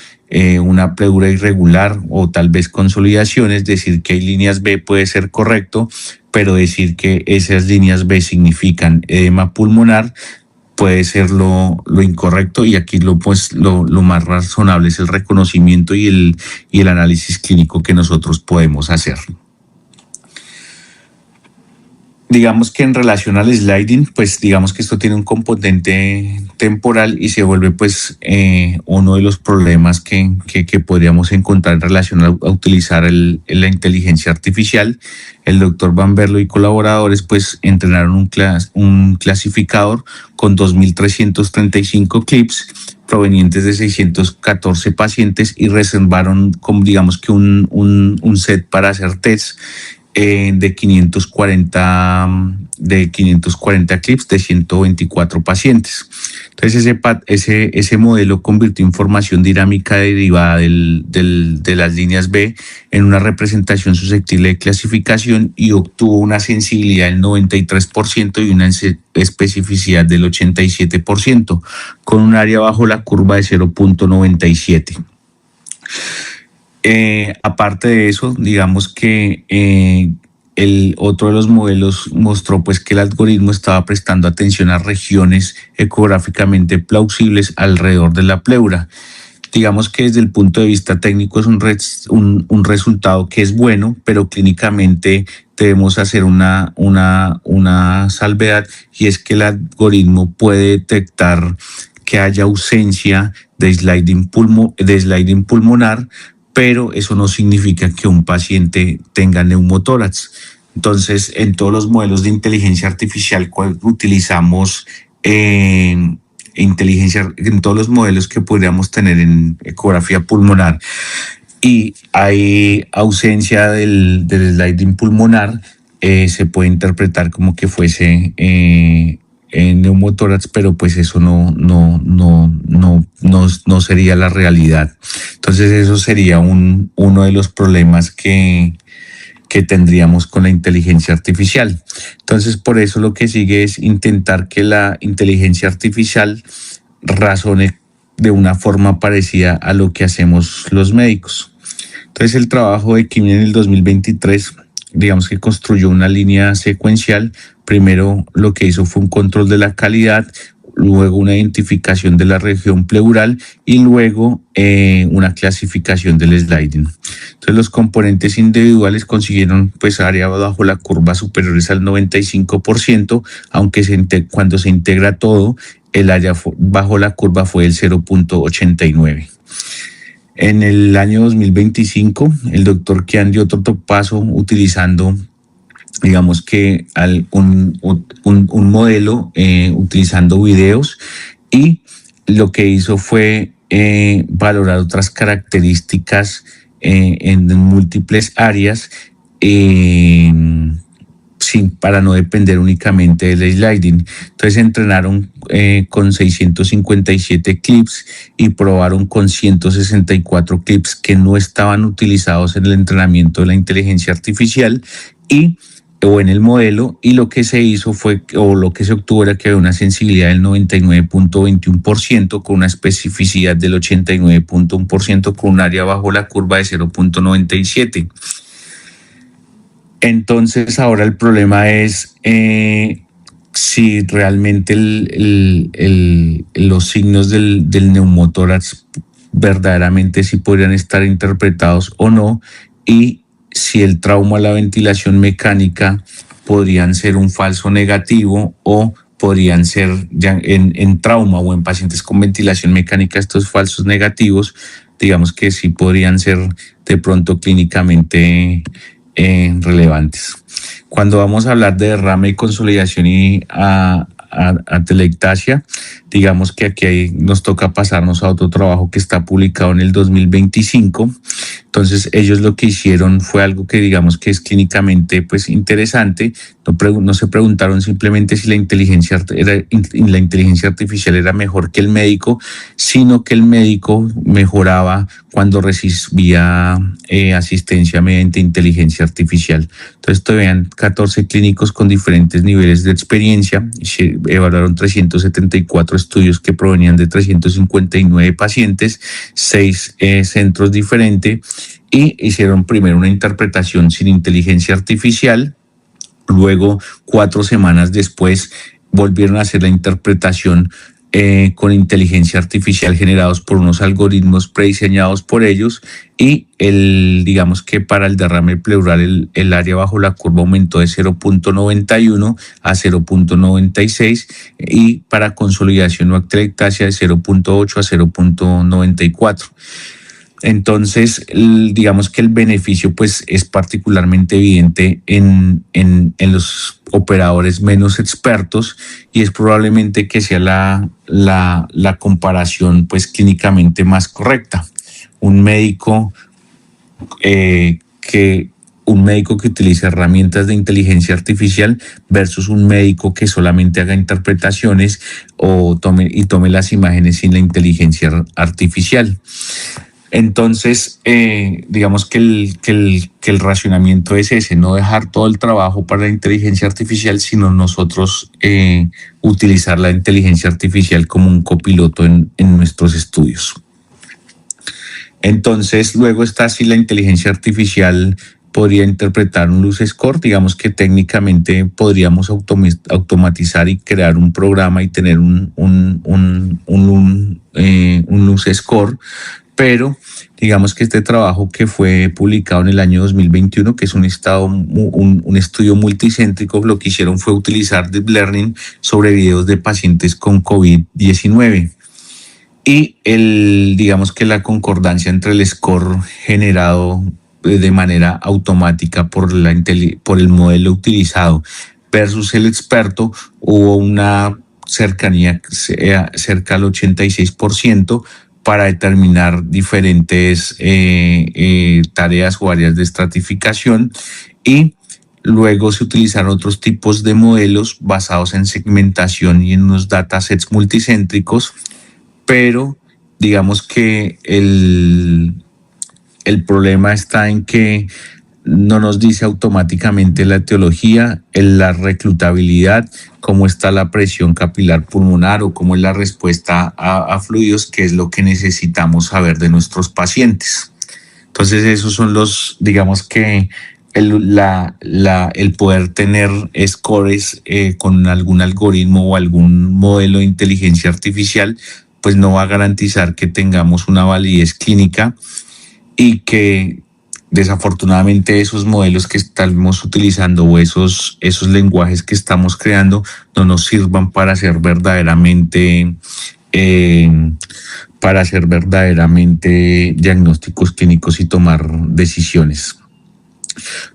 una pleura irregular o tal vez consolidaciones. Decir que hay líneas B puede ser correcto, pero decir que esas líneas B significan edema pulmonar puede ser lo incorrecto, y aquí lo más razonable es el reconocimiento y el análisis clínico que nosotros podemos hacer. Digamos que en relación al sliding, pues digamos que esto tiene un componente temporal y se vuelve pues uno de los problemas que podríamos encontrar en relación a utilizar la inteligencia artificial. El doctor Van Berlo y colaboradores pues entrenaron un clasificador con 2.335 clips provenientes de 614 pacientes y reservaron como digamos que un set para hacer tests de 540 clips de 124 pacientes. Entonces ese modelo convirtió información dinámica derivada de las líneas B en una representación susceptible de clasificación y obtuvo una sensibilidad del 93% y una especificidad del 87%, con un área bajo la curva de 0.97. Aparte de eso, digamos que el otro de los modelos mostró pues que el algoritmo estaba prestando atención a regiones ecográficamente plausibles alrededor de la pleura. Digamos que desde el punto de vista técnico es un resultado que es bueno, pero clínicamente debemos hacer una salvedad, y es que el algoritmo puede detectar que haya ausencia de sliding pulmonar, pero eso no significa que un paciente tenga neumotórax. Entonces, en todos los modelos de inteligencia artificial utilizamos en todos los modelos que podríamos tener en ecografía pulmonar y hay ausencia del sliding pulmonar, se puede interpretar como que fuese en neumotórax, pero pues eso no sería la realidad. Entonces eso sería uno de los problemas que tendríamos con la inteligencia artificial. Entonces por eso lo que sigue es intentar que la inteligencia artificial razone de una forma parecida a lo que hacemos los médicos. Entonces el trabajo de Kim en el 2023, digamos que construyó una línea secuencial. Primero lo que hizo fue un control de la calidad, luego una identificación de la región pleural y luego una clasificación del sliding. Entonces los componentes individuales consiguieron pues área bajo la curva superiores al 95%, aunque cuando se integra todo, el área bajo la curva fue el 0.89. En el año 2025, el doctor Kian dio otro paso utilizando, digamos que un modelo utilizando videos, y lo que hizo fue valorar otras características en múltiples áreas para no depender únicamente del sliding. Entonces entrenaron con 657 clips y probaron con 164 clips que no estaban utilizados en el entrenamiento de la inteligencia artificial, y o en el modelo, y lo que se hizo fue, o lo que se obtuvo era que había una sensibilidad del 99.21% con una especificidad del 89.1% con un área bajo la curva de 0.97. Entonces ahora el problema es si realmente los signos del neumotórax verdaderamente sí podrían estar interpretados o no, y si el trauma a la ventilación mecánica podrían ser un falso negativo o podrían ser ya en trauma o en pacientes con ventilación mecánica estos falsos negativos, digamos que sí podrían ser de pronto clínicamente relevantes. Cuando vamos a hablar de derrame y consolidación y atelectasia, digamos que aquí nos toca pasarnos a otro trabajo que está publicado en el 2025. Entonces ellos lo que hicieron fue algo que digamos que es clínicamente pues interesante. No se preguntaron simplemente si la inteligencia artificial era mejor que el médico, sino que el médico mejoraba cuando recibía asistencia mediante inteligencia artificial. Entonces vean 14 clínicos con diferentes niveles de experiencia, se evaluaron 374 estudios que provenían de 359 pacientes, 6 centros diferentes, y hicieron primero una interpretación sin inteligencia artificial. Luego, 4 semanas después, volvieron a hacer la interpretación con inteligencia artificial generados por unos algoritmos prediseñados por ellos, y digamos que para el derrame pleural el área bajo la curva aumentó de 0.91 a 0.96 y para consolidación o atelectasia de 0.8 a 0.94. Entonces, digamos que el beneficio pues es particularmente evidente en los operadores menos expertos, y es probablemente que sea la comparación pues clínicamente más correcta. Un médico que utilice herramientas de inteligencia artificial versus un médico que solamente haga interpretaciones o tome las imágenes sin la inteligencia artificial. Entonces, digamos que el racionamiento es ese, no dejar todo el trabajo para la inteligencia artificial, sino nosotros utilizar la inteligencia artificial como un copiloto en nuestros estudios. Entonces, luego está si la inteligencia artificial podría interpretar un luz score. Digamos que técnicamente podríamos automatizar y crear un programa y tener un luz score, pero digamos que este trabajo que fue publicado en el año 2021, que es un estudio multicéntrico, lo que hicieron fue utilizar Deep Learning sobre videos de pacientes con COVID-19. Y digamos que la concordancia entre el score generado de manera automática por el modelo utilizado versus el experto, hubo una cercanía cerca al 86%, para determinar diferentes tareas o áreas de estratificación, y luego se utilizaron otros tipos de modelos basados en segmentación y en unos datasets multicéntricos, pero digamos que el problema está en que no nos dice automáticamente la etiología, la reclutabilidad, cómo está la presión capilar pulmonar o cómo es la respuesta a fluidos, que es lo que necesitamos saber de nuestros pacientes. Entonces esos son digamos que el poder tener scores con algún algoritmo o algún modelo de inteligencia artificial, pues no va a garantizar que tengamos una validez clínica, y que desafortunadamente esos modelos que estamos utilizando o esos lenguajes que estamos creando no nos sirvan para hacer verdaderamente diagnósticos clínicos y tomar decisiones.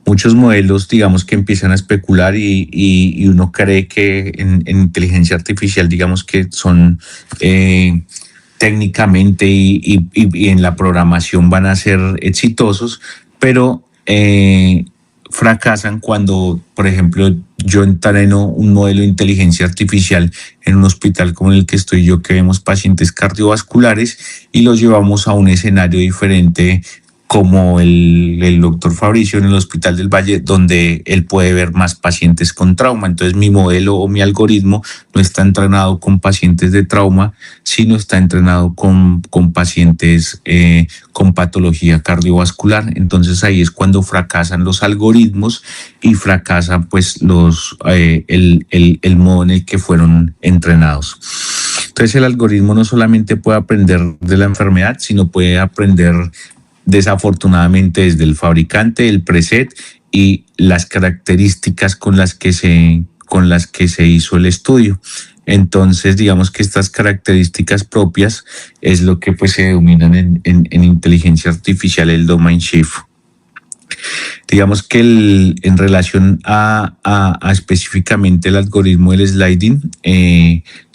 Muchos modelos, digamos, que empiezan a especular y uno cree que en inteligencia artificial, digamos, que son técnicamente y en la programación van a ser exitosos, pero fracasan cuando, por ejemplo, yo entreno un modelo de inteligencia artificial en un hospital como el que estoy yo, que vemos pacientes cardiovasculares, y los llevamos a un escenario diferente como el doctor Fabricio en el Hospital del Valle, donde él puede ver más pacientes con trauma. Entonces mi modelo o mi algoritmo no está entrenado con pacientes de trauma, sino está entrenado con pacientes con patología cardiovascular. Entonces ahí es cuando fracasan los algoritmos y fracasan pues el modo en el que fueron entrenados. Entonces el algoritmo no solamente puede aprender de la enfermedad, sino puede aprender desafortunadamente desde el fabricante, el preset y las características con las que se hizo el estudio. Entonces, digamos que estas características propias es lo que pues se denominan en inteligencia artificial el domain shift. Digamos que en relación a específicamente el algoritmo del sliding,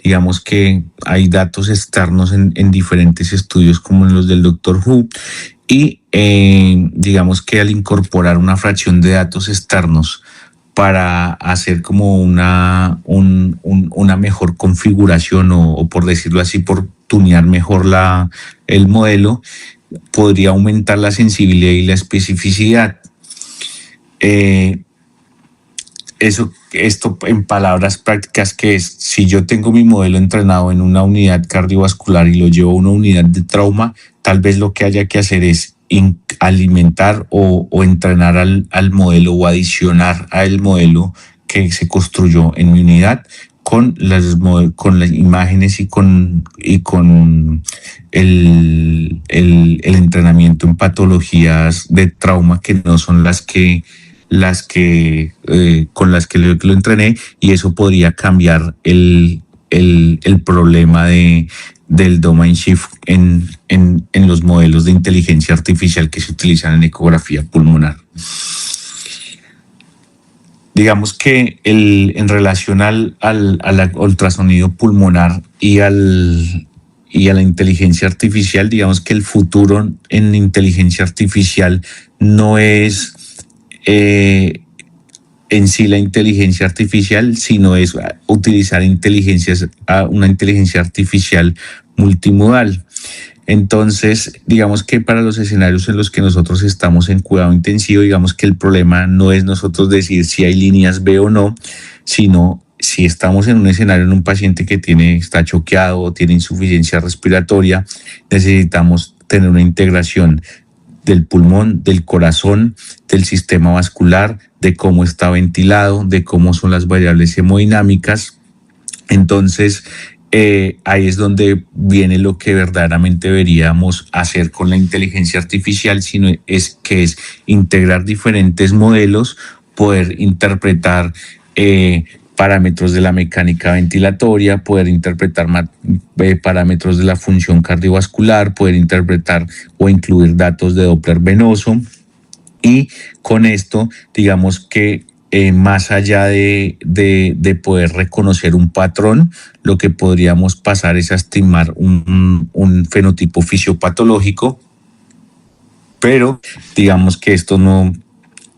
digamos que hay datos externos en diferentes estudios como en los del Dr. Who, y digamos que al incorporar una fracción de datos externos para hacer como una mejor configuración o por decirlo así, por tunear mejor el modelo, podría aumentar la sensibilidad y la especificidad. Esto en palabras prácticas, que es, si yo tengo mi modelo entrenado en una unidad cardiovascular y lo llevo a una unidad de trauma, tal vez lo que haya que hacer es alimentar o entrenar al modelo o adicionar al modelo que se construyó en mi unidad con las imágenes y con el entrenamiento en patologías de trauma que no son con las que lo entrené, y eso podría cambiar el problema del domain shift en los modelos de inteligencia artificial que se utilizan en ecografía pulmonar. Digamos que en relación al ultrasonido pulmonar y a la inteligencia artificial, digamos que el futuro en inteligencia artificial no es en sí la inteligencia artificial, sino es utilizar una inteligencia artificial multimodal. Entonces, digamos que para los escenarios en los que nosotros estamos en cuidado intensivo, digamos que el problema no es nosotros decir si hay líneas B o no, sino si estamos en un escenario en un paciente que está choqueado o tiene insuficiencia respiratoria, necesitamos tener una integración del pulmón, del corazón, del sistema vascular, de cómo está ventilado, de cómo son las variables hemodinámicas. Entonces, ahí es donde viene lo que verdaderamente deberíamos hacer con la inteligencia artificial, sino es integrar diferentes modelos, poder interpretar parámetros de la mecánica ventilatoria, poder interpretar parámetros de la función cardiovascular, poder interpretar o incluir datos de Doppler venoso, y con esto, digamos que más allá de poder reconocer un patrón, lo que podríamos pasar es a estimar un fenotipo fisiopatológico, pero digamos que esto no,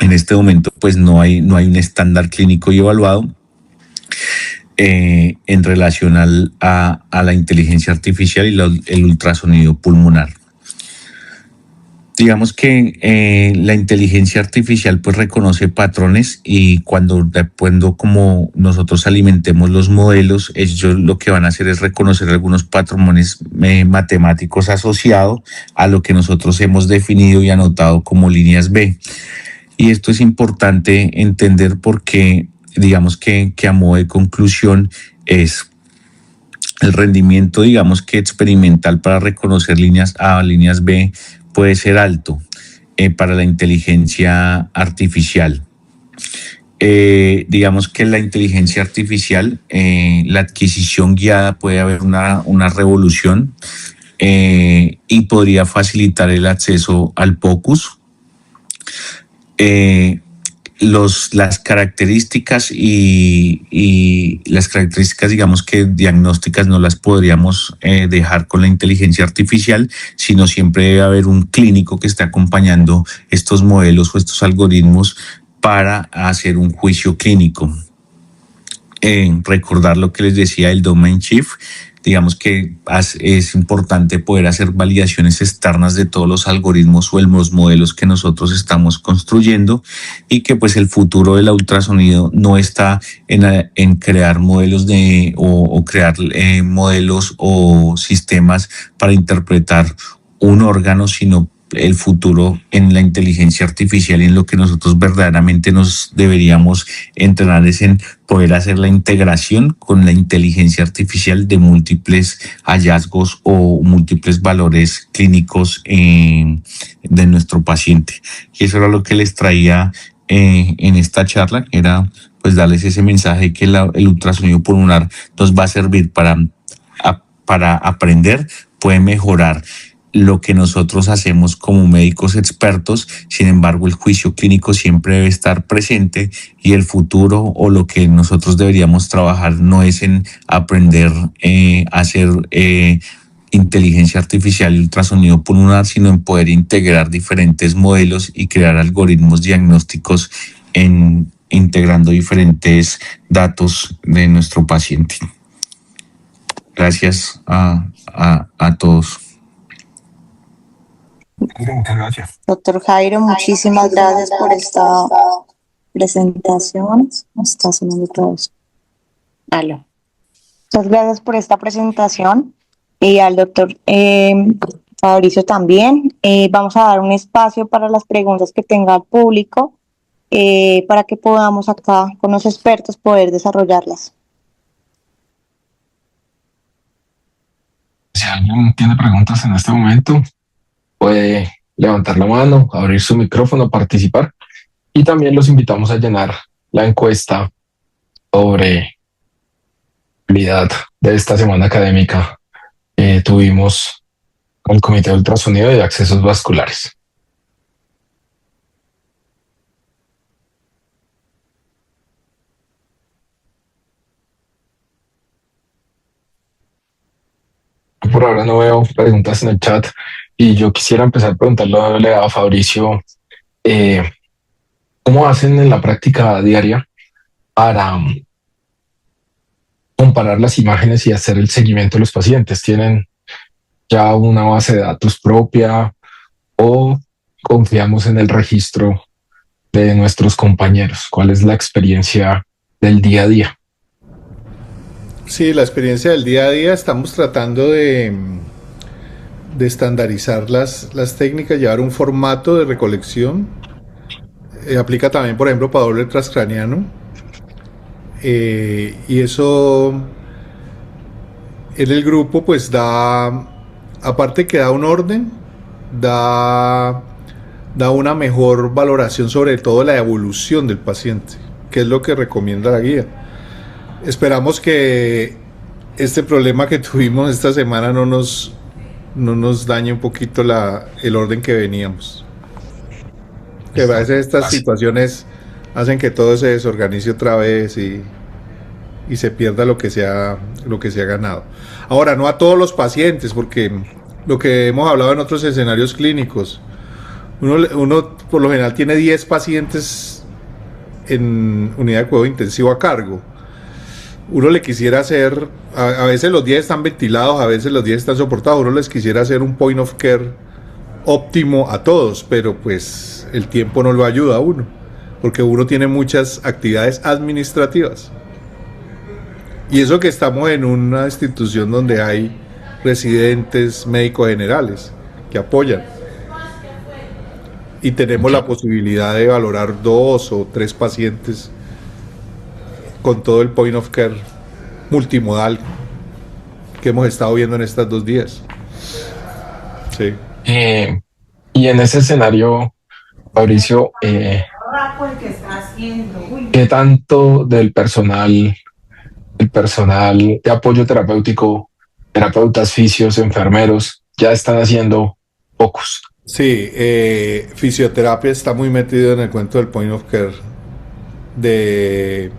en este momento pues no hay un estándar clínico y evaluado en relación a la inteligencia artificial y el ultrasonido pulmonar. Digamos que la inteligencia artificial pues reconoce patrones, y cuando como nosotros alimentemos los modelos, ellos lo que van a hacer es reconocer algunos patrones matemáticos asociados a lo que nosotros hemos definido y anotado como líneas B. Y esto es importante entender porque digamos que a modo de conclusión es el rendimiento, digamos que experimental para reconocer líneas A o líneas B puede ser alto para la inteligencia artificial. Digamos que la inteligencia artificial, la adquisición guiada puede haber una revolución y podría facilitar el acceso al POCUS. Las características y las características, digamos que diagnósticas, no las podríamos dejar con la inteligencia artificial, sino siempre debe haber un clínico que esté acompañando estos modelos o estos algoritmos para hacer un juicio clínico. Recordar lo que les decía del domain shift, digamos que es importante poder hacer validaciones externas de todos los algoritmos o los modelos que nosotros estamos construyendo, y que pues el futuro del ultrasonido no está en crear modelos o crear modelos o sistemas para interpretar un órgano, sino el futuro en la inteligencia artificial, y en lo que nosotros verdaderamente nos deberíamos entrenar es en poder hacer la integración con la inteligencia artificial de múltiples hallazgos o múltiples valores clínicos de nuestro paciente. Y eso era lo que les traía en esta charla, que era pues darles ese mensaje que el ultrasonido pulmonar nos va a servir para aprender, puede mejorar lo que nosotros hacemos como médicos expertos. Sin embargo, el juicio clínico siempre debe estar presente, y el futuro o lo que nosotros deberíamos trabajar no es en aprender a hacer inteligencia artificial y ultrasonido pulmonar, sino en poder integrar diferentes modelos y crear algoritmos diagnósticos integrando diferentes datos de nuestro paciente. Gracias a todos. Muchas gracias. Doctor Jairo, muchísimas gracias por esta presentación. Está sonando otra vez. Aló. Muchas gracias por esta presentación, y al doctor Fabricio también. Vamos a dar un espacio para las preguntas que tenga el público, para que podamos acá con los expertos poder desarrollarlas. Si alguien tiene preguntas en este momento, puede levantar la mano, abrir su micrófono, participar, y también los invitamos a llenar la encuesta sobre calidad de esta semana académica que tuvimos con el Comité de Ultrasonido y de Accesos Vasculares. Por ahora no veo preguntas en el chat, y yo quisiera empezar preguntándole a Fabricio, ¿cómo hacen en la práctica diaria para comparar las imágenes y hacer el seguimiento de los pacientes? ¿Tienen ya una base de datos propia o confiamos en el registro de nuestros compañeros? ¿Cuál es la experiencia del día a día? Sí, la experiencia del día a día, estamos tratando de estandarizar las técnicas, llevar un formato de recolección. Aplica también, por ejemplo, para doble transcraniano. Y eso en el grupo pues aparte que da un orden, da una mejor valoración sobre todo la evolución del paciente, que es lo que recomienda la guía. Esperamos que este problema que tuvimos esta semana no nos dañe un poquito el orden que veníamos. Que a veces estas situaciones hacen que todo se desorganice otra vez y se pierda lo que se ha ganado. Ahora, no a todos los pacientes, porque lo que hemos hablado en otros escenarios clínicos, uno por lo general tiene 10 pacientes en unidad de cuidado intensivo a cargo. Uno le quisiera hacer, a veces los 10 están ventilados, a veces los 10 están soportados, uno les quisiera hacer un point of care óptimo a todos, pero pues el tiempo no lo ayuda a uno, porque uno tiene muchas actividades administrativas. Y eso que estamos en una institución donde hay residentes médicos generales que apoyan. Y tenemos la posibilidad de valorar 2 o 3 pacientes con todo el point of care multimodal que hemos estado viendo en estos 2 días. Sí. Y en ese escenario, Fabricio, ¿qué tanto del personal de apoyo terapéutico, terapeutas, fisios, enfermeros, ya están haciendo pocos? Sí, fisioterapia está muy metido en el cuento del point of care de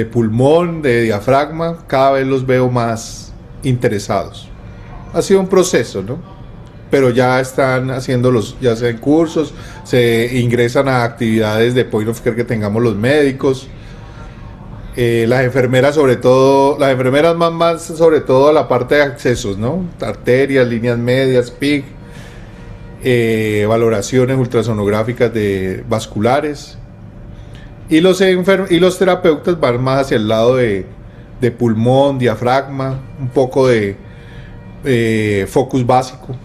pulmón, de diafragma. Cada vez los veo más interesados. Ha sido un proceso, ¿no? Pero ya están haciéndolos, ya sea en cursos, se ingresan a actividades de point of care que tengamos los médicos. Las enfermeras más sobre todo la parte de accesos, ¿no? Arterias, líneas medias, PIC, valoraciones ultrasonográficas de vasculares. Y los terapeutas van más hacia el lado de pulmón, diafragma, un poco de focus básico.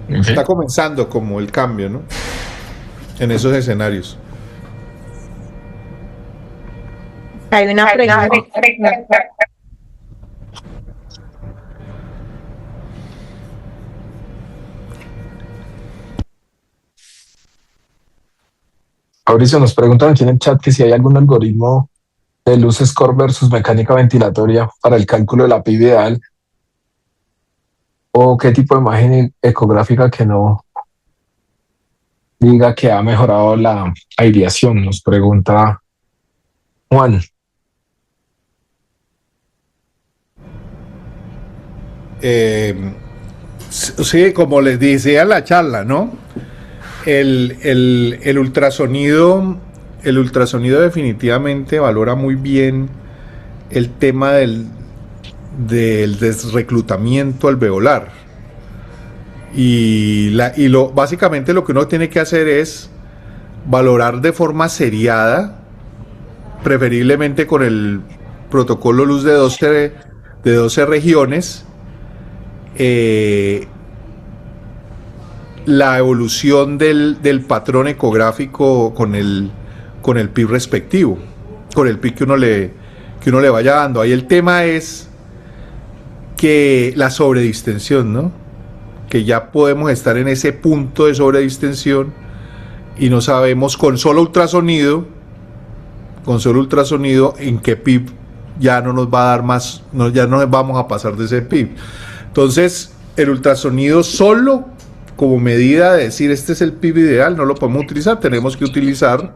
Está comenzando como el cambio, ¿no? En esos escenarios. Hay una pregunta. Mauricio, nos preguntan aquí en el chat que si hay algún algoritmo de luz score versus mecánica ventilatoria para el cálculo de la PIB ideal, o qué tipo de imagen ecográfica que no diga que ha mejorado la aireación, nos pregunta Juan. Sí, como les decía en la charla, ¿no? El ultrasonido definitivamente valora muy bien el tema del desreclutamiento alveolar. Básicamente lo que uno tiene que hacer es valorar de forma seriada, preferiblemente con el protocolo luz de 12 regiones, la evolución del patrón ecográfico con el PIB respectivo, con el PIB que uno le vaya dando. Ahí el tema es que la sobredistensión, ¿no? Que ya podemos estar en ese punto de sobredistensión y no sabemos con solo ultrasonido en qué PIB ya no nos va a dar más, ya no nos vamos a pasar de ese PIB. Entonces, el ultrasonido solo como medida de decir este es el PIB ideal no lo podemos utilizar, tenemos que utilizar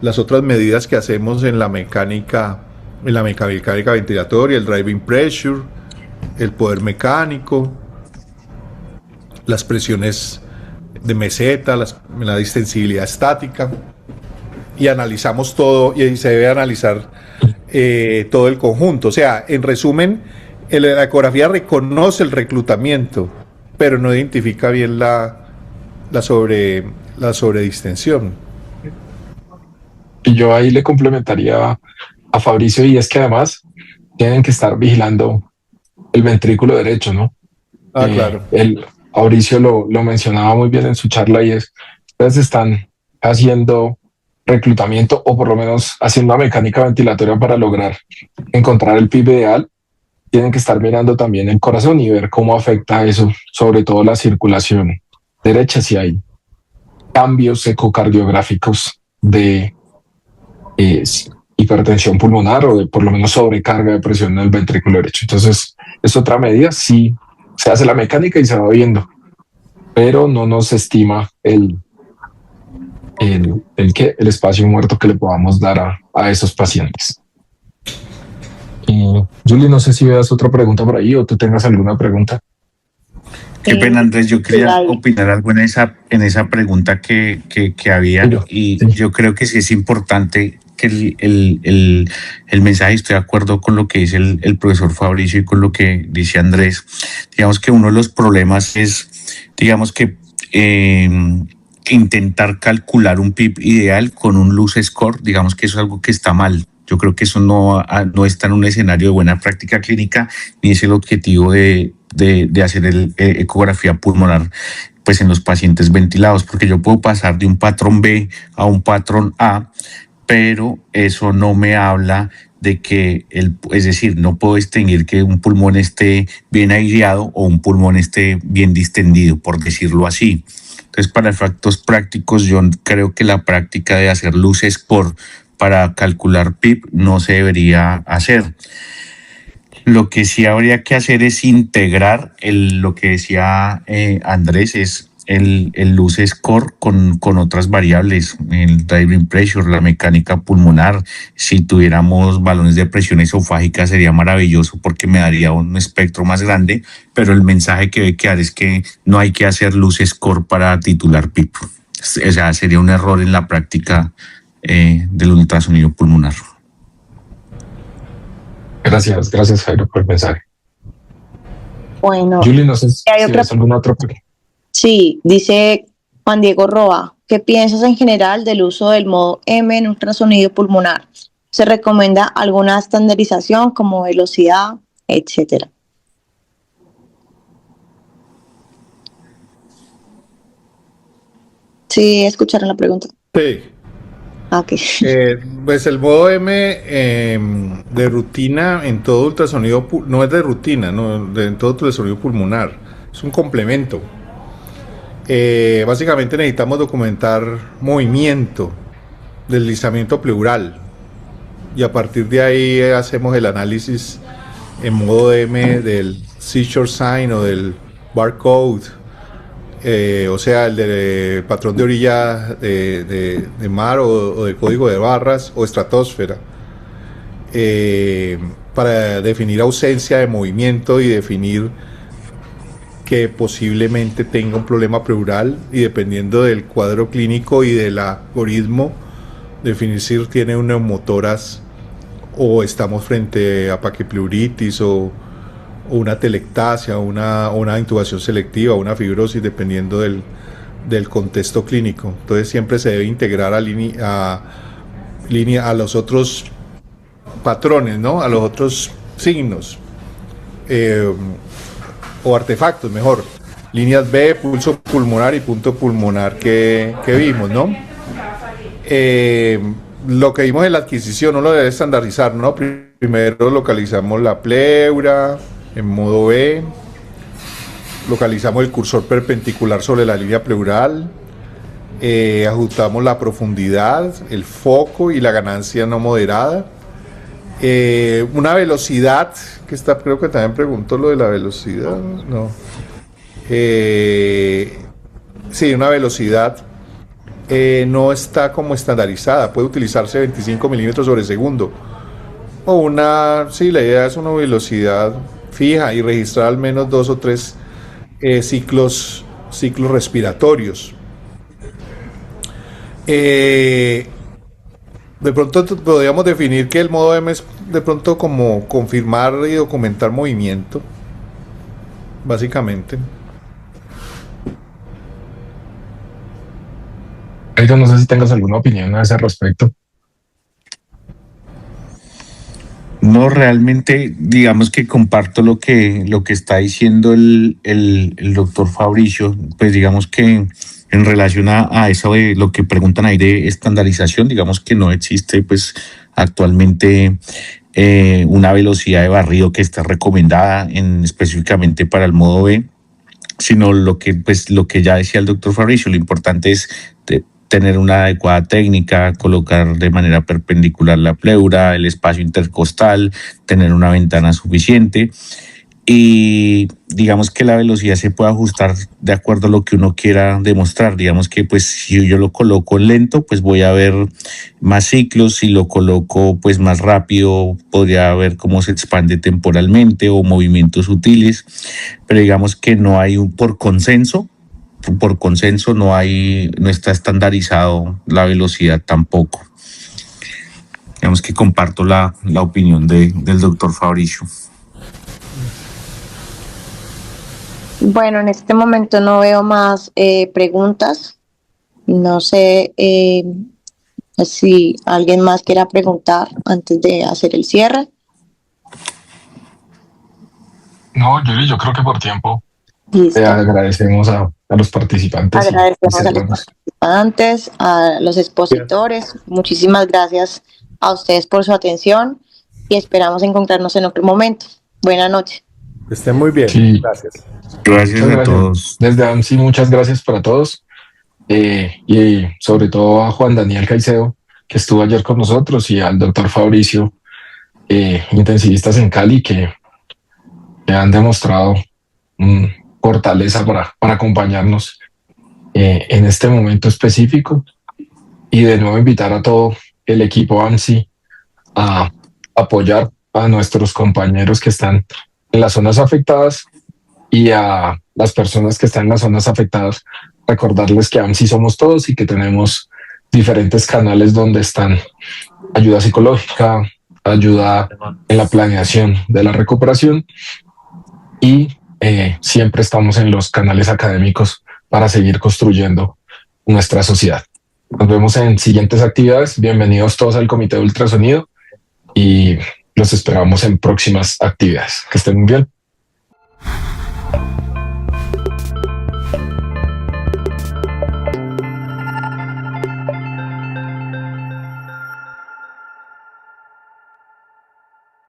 las otras medidas que hacemos en la mecánica ventilatoria, el driving pressure, el poder mecánico, las presiones de meseta, la distensibilidad estática, y analizamos todo, y se debe analizar todo el conjunto. O sea, en resumen, la ecografía reconoce el reclutamiento, pero no identifica bien la sobredistensión. Y yo ahí le complementaría a Fabricio, y es que además tienen que estar vigilando el ventrículo derecho, ¿no? Claro. Fabricio lo mencionaba muy bien en su charla, y es, ustedes están haciendo reclutamiento o por lo menos haciendo una mecánica ventilatoria para lograr encontrar el PIB ideal. Tienen que estar mirando también el corazón y ver cómo afecta eso, sobre todo la circulación derecha, si hay cambios ecocardiográficos de hipertensión pulmonar o de por lo menos sobrecarga de presión en el ventrículo derecho. Entonces, es otra medida. Sí, se hace la mecánica y se va viendo, pero no nos estima el espacio muerto que le podamos dar a esos pacientes. Julie, no sé si veas otra pregunta por ahí o tú tengas alguna pregunta. Qué pena, Andrés, yo quería opinar algo en esa pregunta que había, y yo creo que sí es importante que el mensaje, estoy de acuerdo con lo que dice el profesor Fabricio y con lo que dice Andrés. Digamos que uno de los problemas es, digamos que intentar calcular un PIB ideal con un luz score, digamos que eso es algo que está mal. Yo creo que eso no está en un escenario de buena práctica clínica, ni es el objetivo de hacer ecografía pulmonar pues en los pacientes ventilados, porque yo puedo pasar de un patrón B a un patrón A, pero eso no me habla de que, es decir, no puedo distinguir que un pulmón esté bien aireado o un pulmón esté bien distendido, por decirlo así. Entonces, para efectos prácticos, yo creo que la práctica de hacer luz score para calcular PIB no se debería hacer. Lo que sí habría que hacer es integrar lo que decía Andrés, es el luz score con otras variables, el driving pressure, la mecánica pulmonar. Si tuviéramos balones de presión esofágica sería maravilloso porque me daría un espectro más grande, pero el mensaje que debe quedar es que no hay que hacer luz score para titular PIB. O sea, sería un error en la práctica del ultrasonido pulmonar. Gracias Jairo por el mensaje. Bueno, Julie, no sé si hay otra... ves alguna otra pregunta. Sí, dice Juan Diego Roa, ¿qué piensas en general del uso del modo M en ultrasonido pulmonar? ¿Se recomienda alguna estandarización como velocidad, etcétera? Sí, escucharon la pregunta. Sí. Ok. Pues el modo M de rutina en todo ultrasonido, no es de rutina, no, en todo ultrasonido pulmonar, es un complemento. Básicamente necesitamos documentar movimiento, deslizamiento pleural, y a partir de ahí hacemos el análisis en modo M del seizure sign o del barcode, o sea, el de patrón de orilla de mar o de código de barras o estratosfera, para definir ausencia de movimiento y definir que posiblemente tenga un problema pleural, y dependiendo del cuadro clínico y del algoritmo, definir si tiene un neumotórax o estamos frente a paquipleuritis o una telectasia, o una intubación selectiva, una fibrosis, dependiendo del contexto clínico. Entonces siempre se debe integrar a los otros patrones, ¿no? A los otros signos o artefactos, mejor. Líneas B, pulso pulmonar y punto pulmonar que vimos, ¿no? Lo que vimos en la adquisición no lo debe estandarizar, ¿no? Primero localizamos la pleura en modo B, localizamos el cursor perpendicular sobre la línea pleural, ajustamos la profundidad, el foco y la ganancia no moderada. Una velocidad, que está, creo que también preguntó lo de la velocidad, no. Sí, una velocidad no está como estandarizada, puede utilizarse 25 milímetros sobre segundo. O sí, la idea es una velocidad fija y registrar al menos 2 o 3 ciclos respiratorios. De pronto podríamos definir que el modo M es de pronto como confirmar y documentar movimiento, básicamente. Jairo, no sé si tengas alguna opinión a ese respecto. No, realmente, digamos que comparto lo que está diciendo el doctor Fabricio, pues digamos que en relación a eso de lo que preguntan ahí de estandarización, digamos que no existe pues actualmente una velocidad de barrido que esté recomendada específicamente para el modo B, sino lo que ya decía el doctor Fabricio, lo importante es tener una adecuada técnica, colocar de manera perpendicular la pleura, el espacio intercostal, tener una ventana suficiente, y digamos que la velocidad se puede ajustar de acuerdo a lo que uno quiera demostrar. Digamos que pues si yo lo coloco lento, pues voy a ver más ciclos; si lo coloco pues más rápido, podría ver cómo se expande temporalmente o movimientos sutiles, pero digamos que no hay por consenso no está estandarizado la velocidad tampoco. Digamos que comparto la opinión del doctor Fabricio. Bueno, en este momento no veo más preguntas. No sé si alguien más quiera preguntar antes de hacer el cierre. No, Julie, yo creo que por tiempo Listo. te agradecemos a los participantes. Agradecemos a los participantes, a los expositores. Muchísimas gracias a ustedes por su atención y esperamos encontrarnos en otro momento. Buenas noches. Estén muy bien. Sí. Gracias. Gracias a todos. Desde AMSI, muchas gracias para todos. Y sobre todo a Juan Daniel Caicedo, que estuvo ayer con nosotros, y al doctor Fabricio, intensivistas en Cali, que han demostrado fortaleza para acompañarnos en este momento específico. Y de nuevo invitar a todo el equipo AMSI a apoyar a nuestros compañeros que están en las zonas afectadas, y a las personas que están en las zonas afectadas recordarles que AMSI somos todos y que tenemos diferentes canales donde están ayuda psicológica, ayuda en la planeación de la recuperación y siempre estamos en los canales académicos para seguir construyendo nuestra sociedad. Nos vemos en siguientes actividades. Bienvenidos todos al Comité de Ultrasonido y los esperamos en próximas actividades. Que estén muy bien.